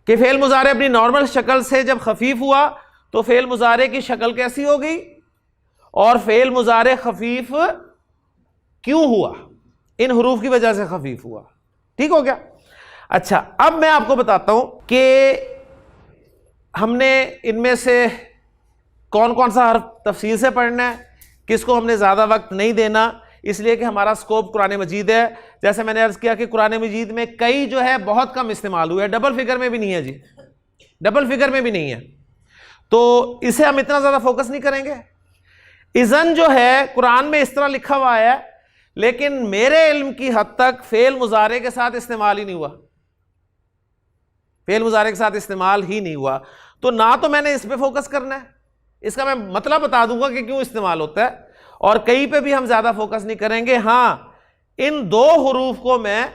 Speaker 1: कि फेल मुजारे अपनी नॉर्मल शक्ल से जब खफीफ हुआ तो फेल मुजारे की शक्ल कैसी हो गई और फेल मुजारे खफीफ क्यों हुआ, इन हुरूफ की वजह से खफीफ हुआ। ठीक हो गया। अच्छा, अब मैं आपको बताता हूं कि हमने इनमें से कौन कौन सा हर्फ तफसील से पढ़ना है, किसको हमने ज़्यादा वक्त नहीं देना, इसलिए कि हमारा स्कोप कुरान मजीद है। जैसे मैंने अर्ज़ किया कि कुरान मजीद में कई जो है बहुत कम इस्तेमाल हुए, डबल फिगर में भी नहीं है जी, डबल फिगर में भी नहीं है, तो इसे हम इतना ज़्यादा फोकस नहीं करेंगे। इज़न जो है कुरान में इस तरह लिखा हुआ है, लेकिन मेरे इल्म की हद तक फेल मुजारे के साथ इस्तेमाल ही नहीं हुआ, फेल मुजारे के साथ इस्तेमाल ही नहीं हुआ। तो ना तो मैंने इस पे फोकस करना है, इसका मैं मतलब बता दूंगा कि क्यों इस्तेमाल होता है, और कहीं पे भी हम ज्यादा फोकस नहीं करेंगे। हाँ, इन 2 हुरूफ को मैं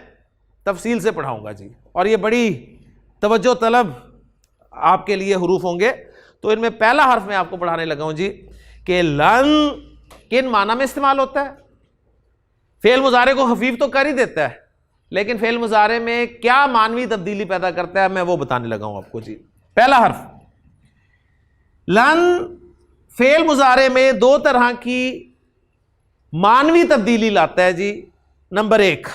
Speaker 1: तफसील से पढ़ाऊंगा जी, और ये बड़ी तवज्जो तलब आपके लिए हुरूफ होंगे। तो इनमें पहला हर्फ मैं आपको पढ़ाने लगा हूं जी कि लन किन माना में इस्तेमाल होता है। फेल मुजारे को खफीफ तो कर ही देता है, लेकिन फेल मुजारे में क्या मानवी तब्दीली पैदा करता है, मैं वो बताने लगा हूं आपको जी। पहला हर्फ लन फेल मुजारे में 2 तरह की मानवी तब्दीली लाता है जी। नंबर 1,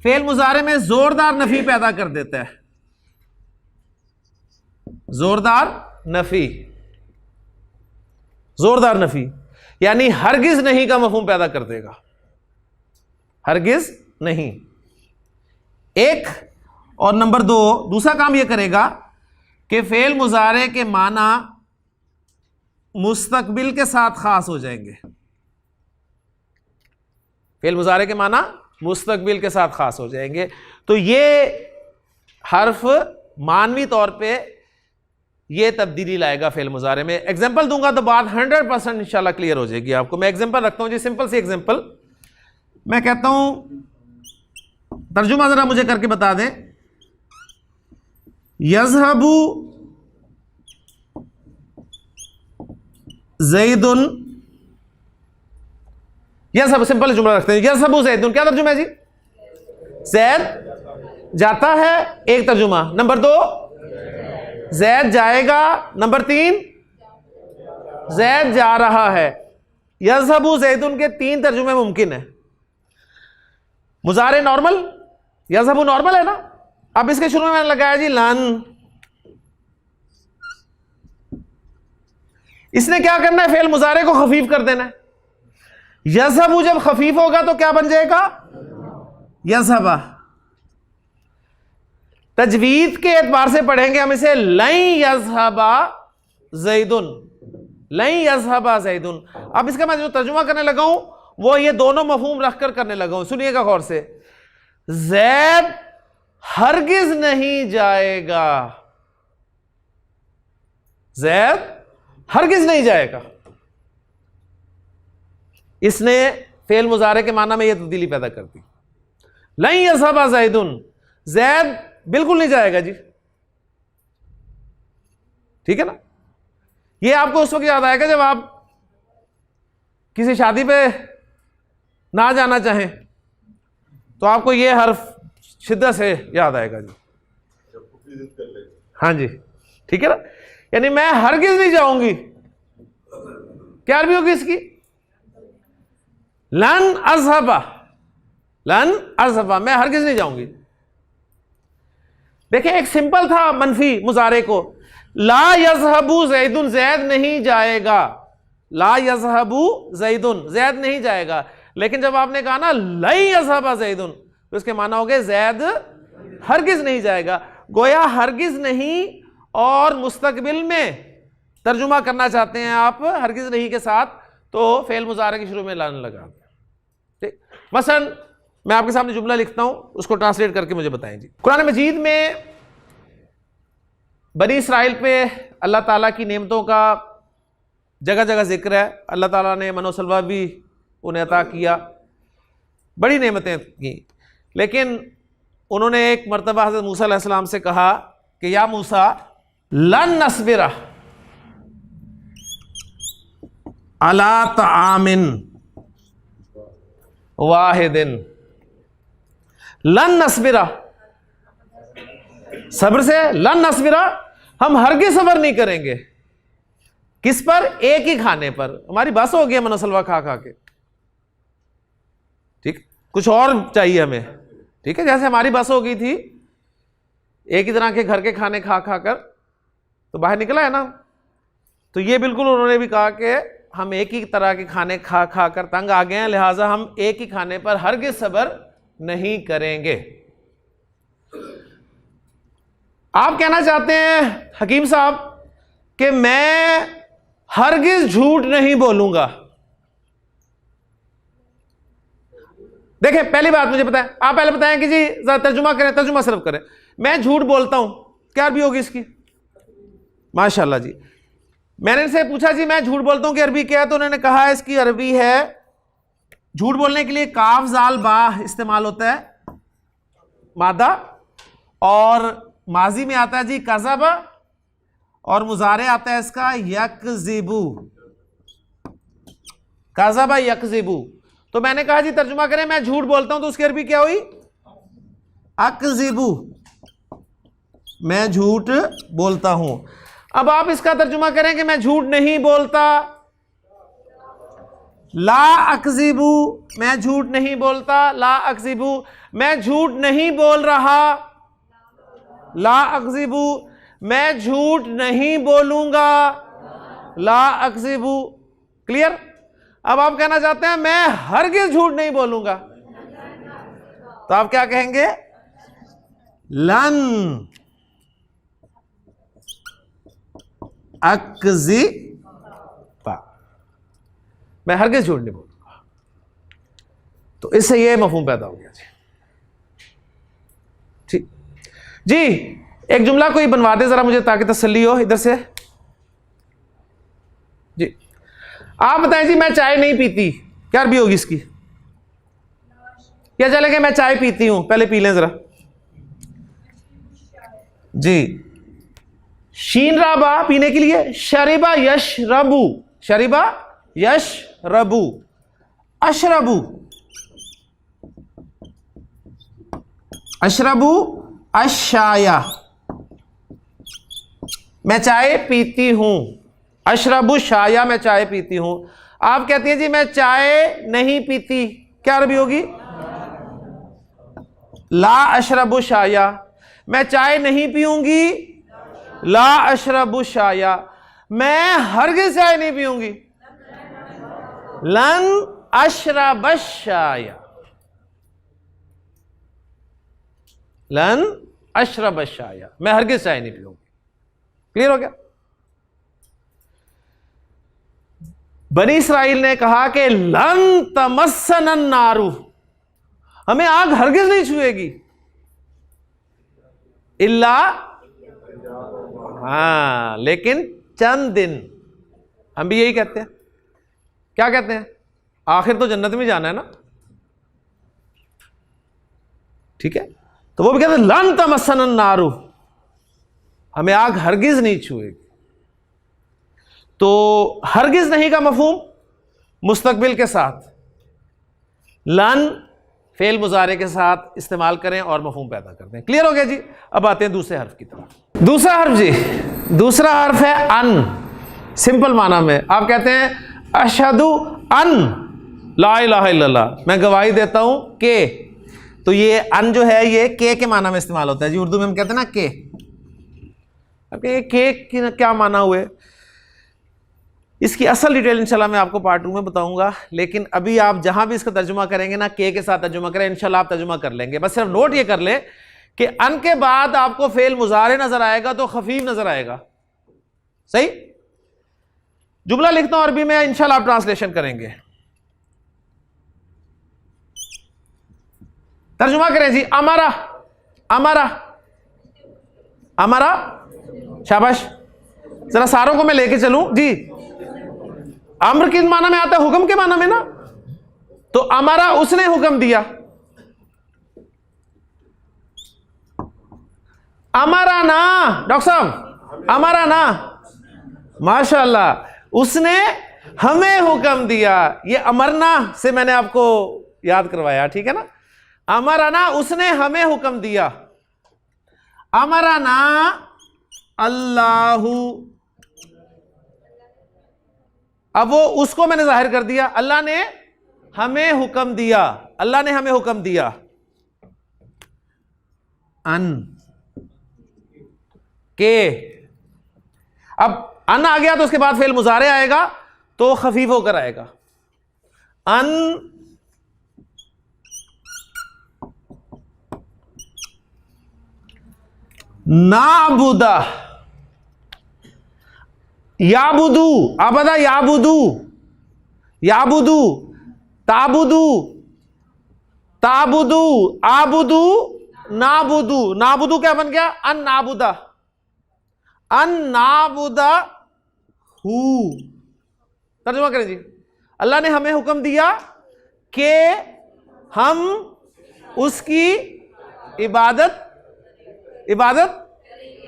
Speaker 1: फेल मुजारे में जोरदार नफी पैदा कर देता है, जोरदार नफी, जोरदार नफी यानी हरगिज नहीं का मफहूम पैदा कर देगा, हरगिज नहीं एक। और नंबर 2, दूसरा काम यह करेगा कि फेल मुजारे के माना मुस्तकबिल के साथ खास हो जाएंगे, फेल मुजारे के माना मुस्तकबिल के साथ खास हो जाएंगे। तो ये हर्फ मानवी तौर पे ये तब्दीली लाएगा फेल मुजारे में। एग्जांपल दूंगा तो बात 100% इंशाल्लाह क्लियर हो जाएगी आपको। मैं एग्जांपल रखता हूं जी, सिंपल सी एग्जांपल। मैं कहता हूं, तर्जुमा जरा मुझे करके बता दें, यज़हबु ज़ैदुन, यज़हबु सिंपल जुमला रखते हैं, यज़हबु ज़ैदुन क्या तर्जुमा है जी? ज़ैद जाता है, एक तर्जुमा। नंबर 2, ज़ैद जाएगा। नंबर 3, ज़ैद जा रहा है। यज़हबु ज़ैदुन के 3 तर्जुमे मुमकिन है। मुजारे नॉर्मल, यज़हबु नॉर्मल है ना। अब इसके शुरू में मैंने लगाया जी लन, इसने क्या करना है, फेल मुजारे को खफीफ कर देना है। यज़हबु जब खफीफ होगा तो क्या बन जाएगा, यज़हबा। तजवीद के एतबार से पढ़ेंगे हम इसे, लन यज़हबा ज़ैदुन, लन यज़हबा ज़ैदुन। अब इसका मैं जो तर्जुमा करने लगा हूं वो ये दोनों मफहूम रखकर करने लगा हूं, सुनिएगा गौर से। ज़ैद हरगिज नहीं जाएगा, ज़ैद हरगिज नहीं जाएगा। इसने फेल मुजारे के माना में यह तब्दीली पैदा कर दी। लन यज़हबा ज़ैदुन, ज़ैद बिल्कुल नहीं जाएगा जी, ठीक है ना। ये आपको उस वक्त याद आएगा जब आप किसी शादी पे ना जाना चाहें तो आपको ये हर्फ शिद्दत से याद आएगा जी। हाँ जी, ठीक है ना। यानी मैं हरगिज नहीं जाऊंगी, क्या अरबी होगी इसकी, लन अज़हबा, लन अज़हबा, मैं हरगिज नहीं जाऊंगी। देखिए एक सिंपल था मनफी मुजारे को, ला यज़हबु ज़ैदुन, ज़ैद नहीं जाएगा, ला यज़हबु ज़ैदुन, ज़ैद नहीं जाएगा। लेकिन जब आपने कहा ना लन यज़हबा ज़ैदुन, तो इसके माना हो गए ज़ैद हरगिज नहीं जाएगा। गोया हरगिज नहीं और मुस्तकबिल में तर्जुमा करना चाहते हैं आप हरगिज नहीं के साथ, तो फेल मुजारे के शुरू में लन लगा दें। ठीक, मसलन मैं आपके सामने जुमला लिखता हूं, उसको ट्रांसलेट करके मुझे बताएं जी। कुरान मजीद में बनी इसराइल पे अल्लाह ताला की नेमतों का जगह जगह जिक्र है। अल्लाह ताला ने मनोसलवा भी उन्हें अता किया, बड़ी नेमतें की, लेकिन उन्होंने एक मरतबा हज़रत मूसा अलैहिस्सलाम से कहा कि या मूसा लन नस्बिरा अला तामिन वाहिदिन, लन नस्बिरा, सब्र से, लन नस्बिरा, हम हरगिज़ सब्र नहीं करेंगे। किस पर? एक ही खाने पर। हमारी बस हो गई है मनोसलवा खा खा के, ठीक, कुछ और चाहिए हमें, ठीक है। जैसे हमारी बस हो गई थी एक ही तरह के घर के खाने खा खा कर, तो बाहर निकला है ना। तो ये बिल्कुल उन्होंने भी कहा कि हम एक ही तरह के खाने खा खा कर तंग आ गए हैं, लिहाजा हम एक ही खाने पर हरगिज़ सब्र नहीं करेंगे। आप कहना चाहते हैं हकीम साहब कि मैं हरगिज़ झूठ नहीं बोलूंगा। देखिए, पहली बात मुझे बताएं, आप पहले बताएं कि जी जरा तर्जुमा करें, तर्जुमा सिर्फ करें। मैं झूठ बोलता हूं, क्या अरबी होगी इसकी? माशाल्लाह जी। मैंने इनसे पूछा जी मैं झूठ बोलता हूं कि अरबी क्या है, तो उन्होंने कहा इसकी अरबी है, झूठ बोलने के लिए काफ जाल बा इस्तेमाल होता है मादा, और माजी में आता है जी कज़ब, और मुजारे आता है इसका यकज़िबू, कज़ब यकज़िबू। तो मैंने कहा जी तर्जुमा करें, मैं झूठ बोलता हूं, तो उसकी अरबी क्या हुई? अकज़िबू, मैं झूठ बोलता हूं। अब आप इसका तर्जुमा करें कि मैं झूठ नहीं बोलता, ला अकज़िबू, मैं झूठ नहीं बोलता, ला अकज़िबू, मैं झूठ नहीं बोल रहा, ला अकज़िबू, मैं झूठ नहीं बोलूंगा, ला अकज़िबू। क्लियर? अब आप कहना चाहते हैं मैं हरगिज़ झूठ नहीं बोलूंगा, तो आप क्या कहेंगे? लन अकज़िबा, मैं हरगिज़ झूठ नहीं बोलूंगा। तो इससे ये मफहूम पैदा हो गया जी। ठीक जी, एक जुमला कोई बनवा दे जरा मुझे, ताकि तसल्ली हो इधर से जी। आप बताएं जी मैं चाय नहीं पीती, क्या अरबी होगी इसकी? क्या चलेगा मैं चाय पीती हूं, पहले पी लें जरा जी। शीन राबा पीने के लिए, शरीबा यशरबू, शरीबा यशरबू, अशरबू, अशरबू अशाया, मैं चाय पीती हूं, अशरबु शाया, मैं चाय पीती हूं। आप कहती हैं जी मैं चाय नहीं पीती, क्या अरबी होगी? ला अशरबु शाया, मैं चाय नहीं पीऊंगी, ला अशरबु शाया, मैं हरगिज़ चाय नहीं पीऊंगी, लन अशरब शाया, लन अशरब शाया, मैं हरगिज़ चाय नहीं पीऊंगी। क्लियर हो गया? बनी इसराइल ने कहा कि लन तमस्सन नारू, हमें आग हरगिज़ नहीं छुएगी, इल्ला, हाँ, लेकिन चंद दिन। हम भी यही कहते हैं, क्या कहते हैं? आखिर तो जन्नत में जाना है ना, ठीक है। तो वो भी कहते हैं लन तमस्सन नारू, हमें आग हरगिज़ नहीं छुएगी। तो हरगिज़ नहीं का मफहूम मुस्तकबिल के साथ, लन फेल मुजारे के साथ इस्तेमाल करें और मफहूम पैदा करते हैं। क्लियर हो गया जी? अब आते हैं दूसरे हर्फ की तरफ। दूसरा हर्फ जी, दूसरा हर्फ है अन। सिंपल माना में आप कहते हैं अशहदु अन ला इलाहा इल्लल्लाह, मैं गवाही देता हूं के। तो ये अन जो है ये के माना में इस्तेमाल होता है जी। उर्दू में हम कहते हैं ना के। अब ये के क्या माना हुए, इसकी असल डिटेल इंशाल्लाह मैं आपको पार्ट 2 में बताऊंगा। लेकिन अभी आप जहां भी इसका तर्जुमा करेंगे ना, के साथ तर्जुमा करें, इंशाल्लाह आप तर्जुमा कर लेंगे। बस सिर्फ नोट ये कर ले कि अन के बाद आपको फेल मुजारे नजर आएगा तो खफीफ नजर आएगा। सही? जुमला लिखता हूं अरबी में, इंशाल्लाह आप ट्रांसलेशन करेंगे। तर्जुमा करें जी। अमरा, अमरा, अमरा, शाबाश। जरा सारों को मैं लेके चलूं जी। अम्र किस माना में आता है? हुक्म के माना में ना। तो अमरा, उसने हुक्म दिया। अमरा ना, डॉक्टर साहब, अमरा ना, माशाअल्लाह, उसने हमें हुक्म दिया। ये अमरना से मैंने आपको याद करवाया, ठीक है ना। अमराना, उसने हमें हुक्म दिया। अमराना अल्लाहु, अब वो उसको मैंने जाहिर कर दिया। अल्लाह ने हमें हुक्म दिया, अल्लाह ने हमें हुक्म दिया। अन के, अब अन आ गया तो उसके बाद फेल मुजारे आएगा तो खफीफ होकर आएगा। अन नाबुदा, याबुदू, आबदा याबुदू, याबुदू, ताबुदू, ताबुदू, आबुदू, नाबुदू। नाबुदू क्या बन गया? अन नाबुदा, अन नाबुदा हु। तर्जुमा करें जी। अल्लाह ने हमें हुक्म दिया कि हम उसकी इबादत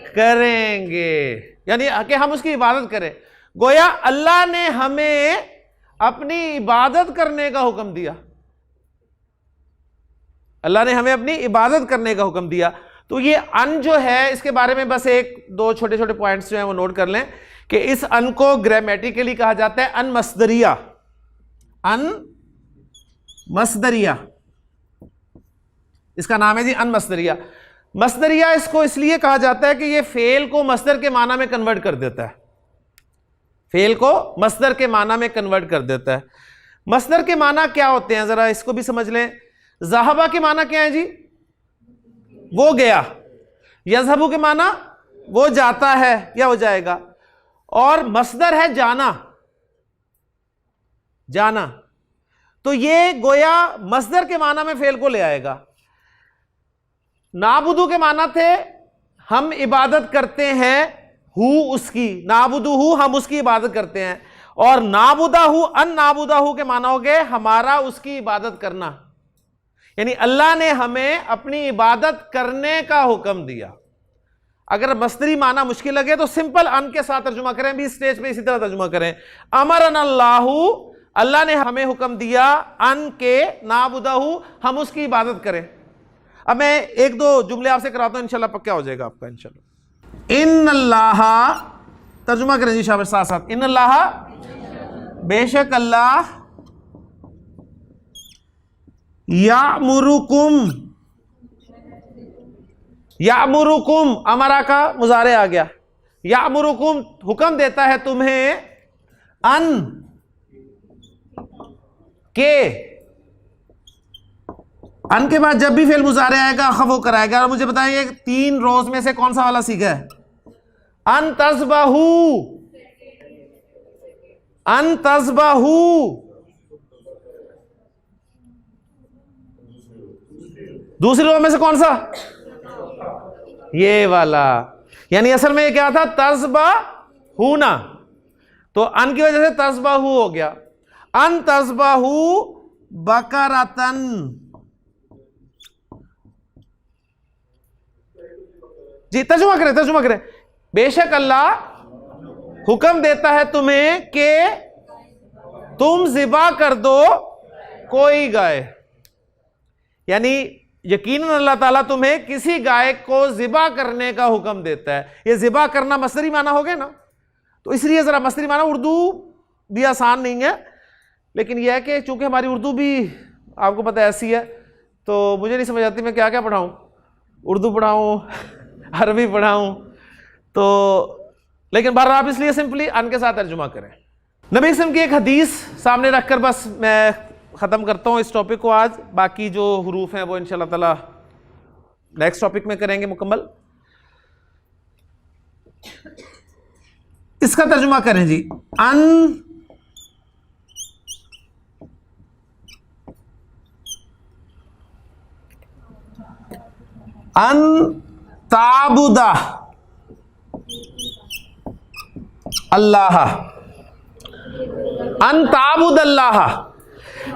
Speaker 1: करेंगे, यानी कि हम उसकी इबादत करें। गोया अल्लाह ने हमें अपनी इबादत करने का हुक्म दिया, अल्लाह ने हमें अपनी इबादत करने का हुक्म दिया। तो ये अन जो है, इसके बारे में बस एक दो छोटे छोटे पॉइंट्स जो हैं वो नोट कर लें कि इस अन को ग्रामेटिकली कहा जाता है अन मस्दरिया। अन मस्दरिया, इसका नाम है जी अन मस्दरिया। मस्दरिया इसको इसलिए कहा जाता है कि ये फेल को मस्दर के माना में कन्वर्ट कर देता है, फेल को मस्दर के माना में कन्वर्ट कर देता है। मस्दर के माना क्या होते हैं, जरा इसको भी समझ लें। ज़हाबा के माना क्या है जी? वो गया। यज़हबु के माना वो जाता है या वो जाएगा। और मस्दर है जाना, जाना। तो ये गोया मस्दर के माना में फेल को ले आएगा। नाबुदू के माना थे हम इबादत करते हैं, हु उसकी, नाबुदू हु, हम उसकी इबादत करते हैं। और नाबुदा हु, अन नाबुदा हु के माना हो गए हमारा उसकी इबादत करना, यानी अल्लाह ने हमें अपनी इबादत करने का हुक्म दिया। अगर मस्दरी माना मुश्किल लगे तो सिंपल अन के साथ तर्जुमा करें, भी स्टेज पे इसी तरह तर्जुमा करें। अमरन अल्लाहु, अल्लाह ने हमें हुक्म दिया, अन के नाबुदाहु, हम उसकी इबादत करें। अब मैं एक दो जुमले आपसे कराता हूं, इंशाल्लाह पक्का हो जाएगा आपका इंशाल्लाह। इन अल्लाह, तर्जुमा करें जी शाबाश साथ साथ। इन अल्लाह, बेशक अल्लाह, यामुरुकुम, यामुरुकुम, अमरा का मुजारे आ गया। यामुरुकुम, हुक्म देता है तुम्हें, अन के, अन के बाद जब भी फेल मुजारे आएगा खफ होकर आएगा। और मुझे बताएंगे तीन रोज में से कौन सा वाला सीखा है? अन तस्बहू, अन तस्बहू, दूसरी रो में से कौन सा? ये वाला। यानी असल में ये क्या था? तस्बहू ना, तो अन की वजह से तस्बहू हो गया। अन तस्बहू बकरतन, जी तर्जुमा करें, तर्जुमा करें। बेशक अल्लाह हुक्म देता है तुम्हें कि तुम ज़िबा कर दो कोई गाय, यानी यकीनन अल्लाह ताला तुम्हें किसी गाय को ज़िबा करने का हुक्म देता है। ये ज़िबा करना मसदरी माना हो गया ना, तो इसलिए जरा मसदरी माना उर्दू भी आसान नहीं है, लेकिन यह है कि चूंकि हमारी उर्दू भी आपको पता है ऐसी है, तो मुझे नहीं समझ आती मैं क्या क्या पढ़ाऊँ, उर्दू पढ़ाऊँ अरबी पढ़ाऊँ, तो लेकिन बार आप इसलिए सिंपली अन के साथ तर्जुमा करें। नबी इस्लाम की एक हदीस सामने रखकर बस मैं ख़त्म करता हूँ इस टॉपिक को आज। बाकी जो हुरूफ हैं वो इंशाल्लाह ताला नेक्स्ट टॉपिक में करेंगे मुकम्मल। इसका तर्जुमा करें जी। अन अन ताबुदा अल्लाह, अन ताबुद अल्लाह।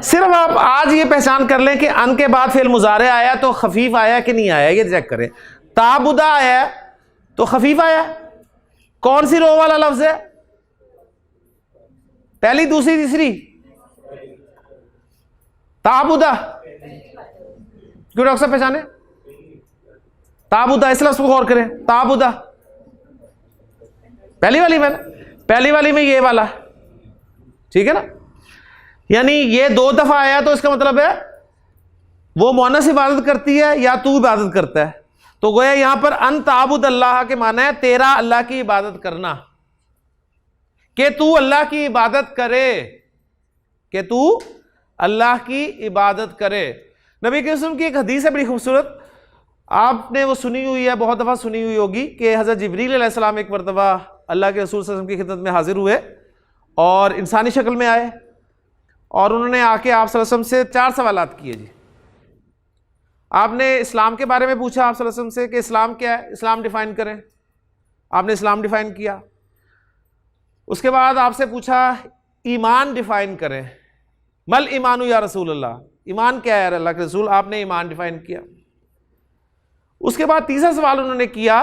Speaker 1: सिर्फ आप आज ये पहचान कर लें कि अन के बाद फिर मुजारे आया तो खफीफ आया कि नहीं आया, ये चेक करें। ताबुदा आया तो खफीफ आया। कौन सी रो वाला लफ्ज है? पहली, दूसरी, तीसरी? ताबुदा। क्यों डॉक्टर साहब पहचाने? ताबुदा, इस लफ्ज को गौर करें। ताबुदा पहली वाली में, पहली वाली में ये वाला, ठीक है ना? यानी ये 2 दफा आया तो इसका मतलब है वो मुअन्नस इबादत करती है या तू इबादत करता है। तो गोया यहां पर अन ताबुद अल्लाह के माना है तेरा अल्लाह की इबादत करना, कि तू अल्लाह की इबादत करे, कि तू अल्लाह की इबादत करे। नबी के वसल्लम की एक हदीस है बड़ी खूबसूरत, आपने वो सुनी हुई है, बहुत दफा सुनी हुई होगी, कि हज़रत जिब्रील अलैहिस्सलाम एक मरतबा अल्लाह के रसूल सल्लल्लाहु अलैहि वसल्लम की खिदमत में हाजिर हुए और इंसानी शक्ल में आए और उन्होंने आके आप सल्लल्लाहु अलैहि वसल्लम से 4 सवालात किए जी। आपने इस्लाम के बारे में पूछा आप सल्लल्लाहु अलैहि वसल्लम से कि इस्लाम क्या है, इस्लाम डिफाइन करें। आपने इस्लाम डिफाइन किया। उसके बाद आपसे पूछा ईमान डिफाइन करें, मल ईमानु या रसूल अल्लाह, ईमान क्या है अल्लाह के रसूल, आपने ईमान डिफाइन किया। उसके बाद तीसरा सवाल उन्होंने किया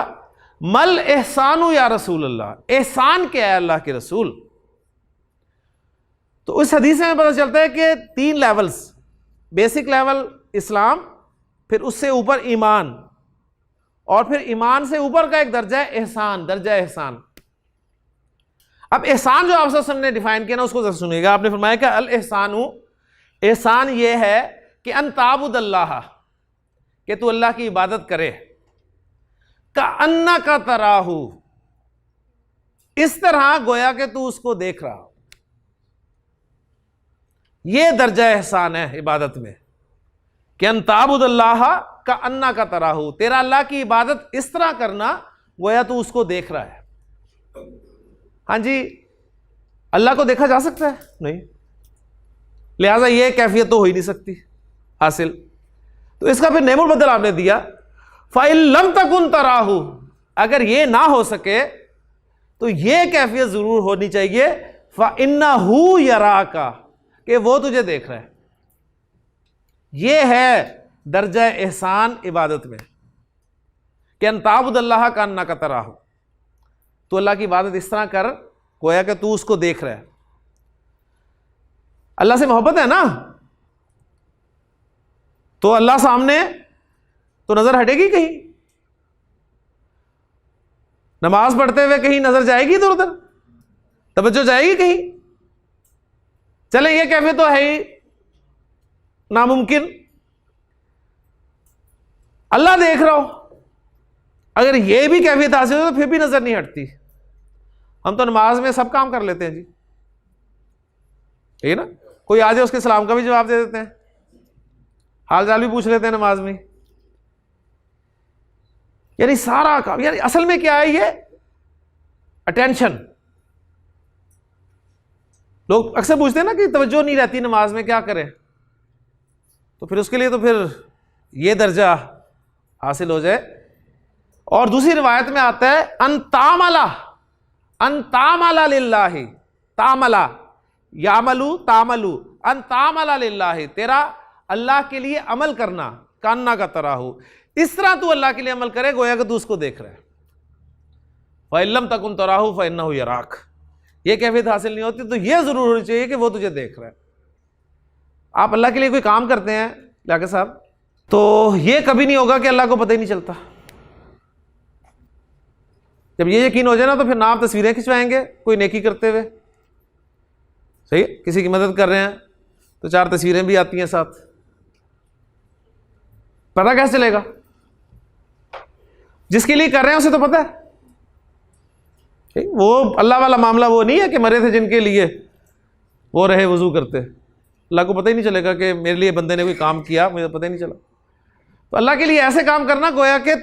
Speaker 1: मल एहसानु या रसूल अल्लाह, एहसान क्या है अल्लाह के रसूल। तो इस हदीस में पता चलता है कि 3 लेवल्स, बेसिक लेवल इस्लाम, फिर उससे ऊपर ईमान, और फिर ईमान से ऊपर का एक दर्जा है एहसान, दर्जा एहसान। अब एहसान जो आप सब ने डिफाइन किया ना, उसको जरा सुनिएगा। आपने फरमाया कि अल एहसानु, एहसान ये है कि अन ताबुद अल्लाह, कि तू अल्लाह की इबादत करे, का अन्ना का तराहू, इस तरह गोया कि तू उसको देख रहा हो। यह दर्जा एहसान है इबादत में, कि अन ताबुद अल्लाह का अन्ना का तराहू, तेरा अल्लाह की इबादत इस तरह करना गोया तू उसको देख रहा है। हाँ जी, अल्लाह को देखा जा सकता है? नहीं, लिहाजा यह कैफियत तो हो ही नहीं सकती हासिल। तो इसका फिर नेमुल बदल आपने दिया, फ़ाइल लम तकुन तराहू, अगर यह ना हो सके तो यह कैफियत जरूर होनी चाहिए, फ़इन्नहू यराका, कि वो तुझे देख रहा है। यह है दर्जा एहसान इबादत में, कि अन ताबुद अल्लाह का अन्ना का तराहू, तो अल्लाह की इबादत इस तरह कर गोया कि तू उसको देख रहा है। अल्लाह से मोहब्बत है ना, तो अल्लाह सामने तो नजर हटेगी कहीं? नमाज पढ़ते हुए कहीं नजर जाएगी इधर उधर, तवज्जो जाएगी कहीं? चले, ये कैफियत तो है ही नामुमकिन। अल्लाह देख रहा हो, अगर ये भी कैफियत हासिल हो तो फिर भी नजर नहीं हटती। हम तो नमाज में सब काम कर लेते हैं जी, ठीक है ना? कोई आ जाए उसके सलाम का भी जवाब दे देते हैं, हाल चाल भी पूछ लेते हैं नमाज में, यानी सारा काम। यानी असल में क्या है, ये अटेंशन। लोग अक्सर पूछते हैं ना कि तवज्जो नहीं रहती नमाज में, क्या करें? तो फिर उसके लिए तो फिर ये दर्जा हासिल हो जाए। और दूसरी रिवायत में आता है अन तामला लिल्लाहि, तामला यामलू तामलू, अन तामला लिल्लाहि, तेरा अल्लाह के लिए अमल करना, कान्ना का तराहू, इस तरह तू अल्लाह के लिए अमल करे गोया कि तू उसको देख रहा है। फ़इल्लम तकुन तराहू फ़इन्नहू यराक, ये कैफियत हासिल नहीं होती तो यह जरूर होनी चाहिए कि वो तुझे देख रहा है। आप अल्लाह के लिए कोई काम करते हैं लाके साहब, तो ये कभी नहीं होगा कि अल्लाह को पता ही नहीं चलता। जब ये यकीन हो जाए ना, तो फिर ना आप तस्वीरें खिंचवाएंगे कोई नेकी करते हुए, सही है? किसी की मदद कर रहे हैं तो 4 तस्वीरें भी आती हैं साथ, पता कैसे चलेगा? जिसके लिए कर रहे हैं उसे तो पता है। वो अल्लाह वाला मामला वो नहीं है कि मरे थे जिनके लिए वो रहे वजू करते, अल्लाह को पता ही नहीं चलेगा कि मेरे लिए बंदे ने कोई काम किया, मुझे पता ही नहीं चला। तो अल्लाह के लिए ऐसे काम करना गोया कि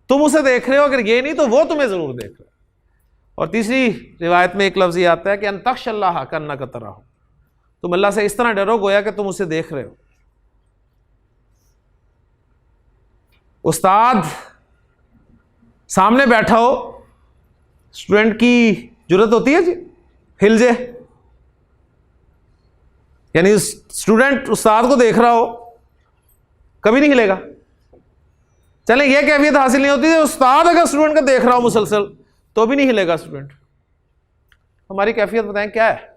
Speaker 1: तुम उसे देख रहे हो, अगर ये नहीं तो वो तुम्हें जरूर देख रहा है। और तीसरी रिवायत में एक लफ्ज़ ये आता है कि अनतख्श अल्लाह कन्ना का तरह हो, तुम अल्लाह से इस तरह डरो गोया कि तुम उसे देख रहे हो। उस्ताद सामने बैठा हो, स्टूडेंट की जरूरत होती है जी हिल जाए, यानी स्टूडेंट उस्ताद को देख रहा हो कभी नहीं हिलेगा। चले यह कैफियत हासिल नहीं होती है, उस्ताद अगर स्टूडेंट को देख रहा हो मुसलसल तो भी नहीं हिलेगा स्टूडेंट। हमारी कैफियत बताएं क्या है?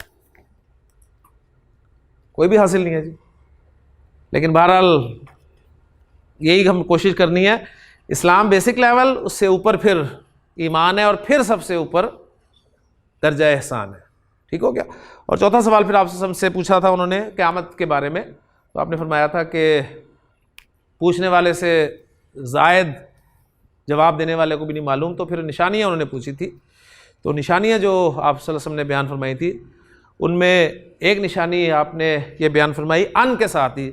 Speaker 1: कोई भी हासिल नहीं है जी। लेकिन बहरहाल यही हम कोशिश करनी है। इस्लाम बेसिक लेवल, उससे ऊपर फिर ईमान है और फिर सबसे ऊपर दर्जा एहसान है। ठीक हो गया। और चौथा सवाल फिर आपसे हमसे पूछा था उन्होंने क़यामत के बारे में, तो आपने फरमाया था कि पूछने वाले से ज़ायद जवाब देने वाले को भी नहीं मालूम, तो फिर निशानियाँ उन्होंने पूछी थी। तो निशानियाँ जो आप सल्लल्लाहु अलैहि वसल्लम ने बयान फरमाई थी, उनमें एक निशानी आपने ये बयान फरमाई अन के साथ ही,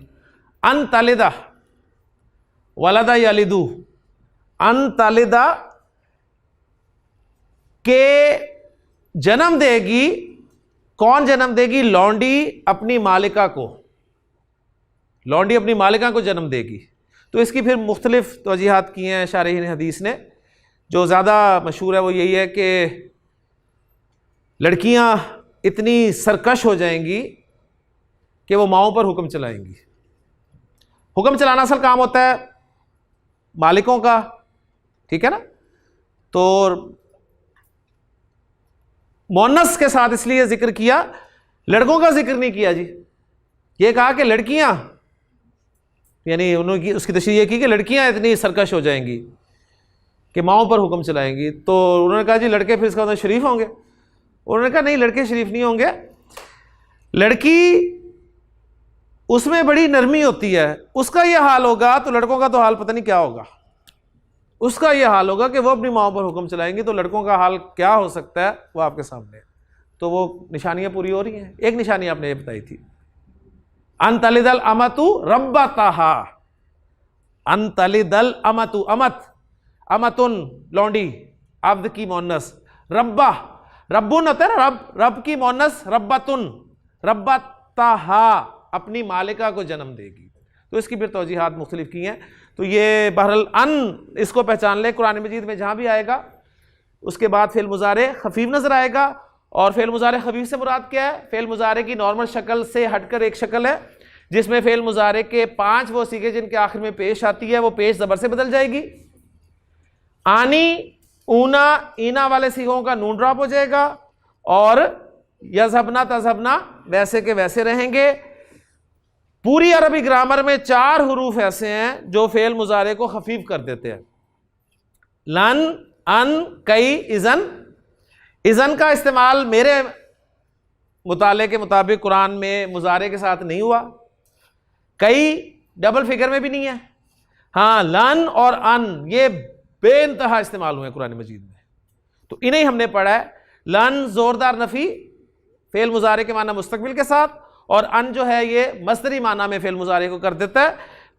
Speaker 1: अन तालिदा वलदा यलिदू, अन तालिदा के जन्म देगी, कौन जन्म देगी? लौंडी अपनी मालिका को, लौंडी अपनी मालिका को जन्म देगी। तो इसकी फिर मुख्तलिफ तवजीहात की हैं शारिहीन हदीस ने। जो ज़्यादा मशहूर है वो यही है कि लड़कियां इतनी सरकश हो जाएंगी कि वो माओं पर हुक्म चलाएंगी। हुक्म चलाना असल काम होता है मालिकों का, ठीक है ना। तो मोनस के साथ इसलिए जिक्र किया, लड़कों का जिक्र नहीं किया जी। ये कहा कि लड़कियां, यानी उन्होंने उसकी तशरीह ये की कि लड़कियां इतनी सरकश हो जाएंगी कि माओं पर हुक्म चलाएंगी। तो उन्होंने कहा जी लड़के फिर इसका मतलब शरीफ होंगे? उन्होंने कहा नहीं, लड़के शरीफ नहीं होंगे। लड़की उसमें बड़ी नरमी होती है, उसका यह हाल होगा तो लड़कों का तो हाल पता नहीं क्या होगा। उसका यह हाल होगा कि वो अपनी माओं पर हुक्म चलाएंगे, तो लड़कों का हाल क्या हो सकता है वो आपके सामने है। तो वो निशानियां पूरी हो रही हैं। एक निशानी आपने ये बताई थी, अनतलिदल अमतु रब्बताहा, अनतलिदल अमतु, अमत अमतुन लौंडी, अब्द की मोनस, रब्बा रब्बुन होता है ना, रब रब की मोनस रब्बतुन, रब्बताहा अपनी मालिका को जन्म देगी। तो इसकी फिर तौजीहात मुख्तलिफ की हैं। तो ये बहरल अन इसको पहचान ले, कुरान मजीद में जहाँ भी आएगा उसके बाद फेल मुजारे खफीफ नजर आएगा। और फेल मुजारे खफीफ से मुराद क्या है? फेल मुजारे की नॉर्मल शक्ल से हटकर एक शक्ल है जिसमें फेल मुजारे के 5 वो सीगे जिनके आखिर में पेश आती है, वो पेश ज़बर से बदल जाएगी। आनी, ऊना, ईना वाले सीगों का नून ड्रॉप हो जाएगा और यज़हबना तज़हबना वैसे के वैसे रहेंगे। पूरी अरबी ग्रामर में 4 हरूफ ऐसे हैं जो फेल मुजारे को खफीफ कर देते हैं। लन, अन, कई, इज़न। इज़न का इस्तेमाल मेरे मुताले के मुताबिक कुरान में मुजारे के साथ नहीं हुआ, कई डबल फिगर में भी नहीं है। हाँ, लन और अन ये बेइंतहा इस्तेमाल हुए कुरान मजीद में, तो इन्हें हमने पढ़ा है। लन जोरदार नफी फेल मुजारे के माना मुस्तकबिल के साथ, और अन जो है ये मस्दरी माना में फेल मुजारे को कर देता है,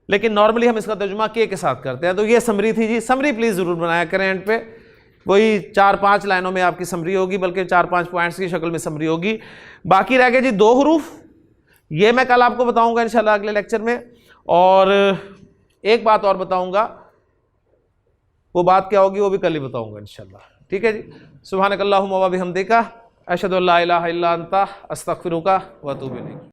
Speaker 1: लेकिन नॉर्मली हम इसका तर्जुमा के साथ करते हैं। तो ये समरी थी जी। समरी प्लीज़ ज़रूर बनाया करें एंड पे, वही 4-5 लाइनों में आपकी समरी होगी, बल्कि 4-5 पॉइंट्स की शक्ल में समरी होगी। बाकी रह गए जी 2 हरूफ, ये मैं कल आपको बताऊंगा इंशाल्लाह अगले लेक्चर में। और एक बात और बताऊंगा, वो बात क्या होगी वो भी कल ही बताऊंगा इंशाल्लाह। ठीक है जी। सुब्हानकल्लाहुम्मा व बिहम्दिका अशहदु अल्ला इलाहा इल्ला अंता अस्तगफिरुका व अतूबु इलैक।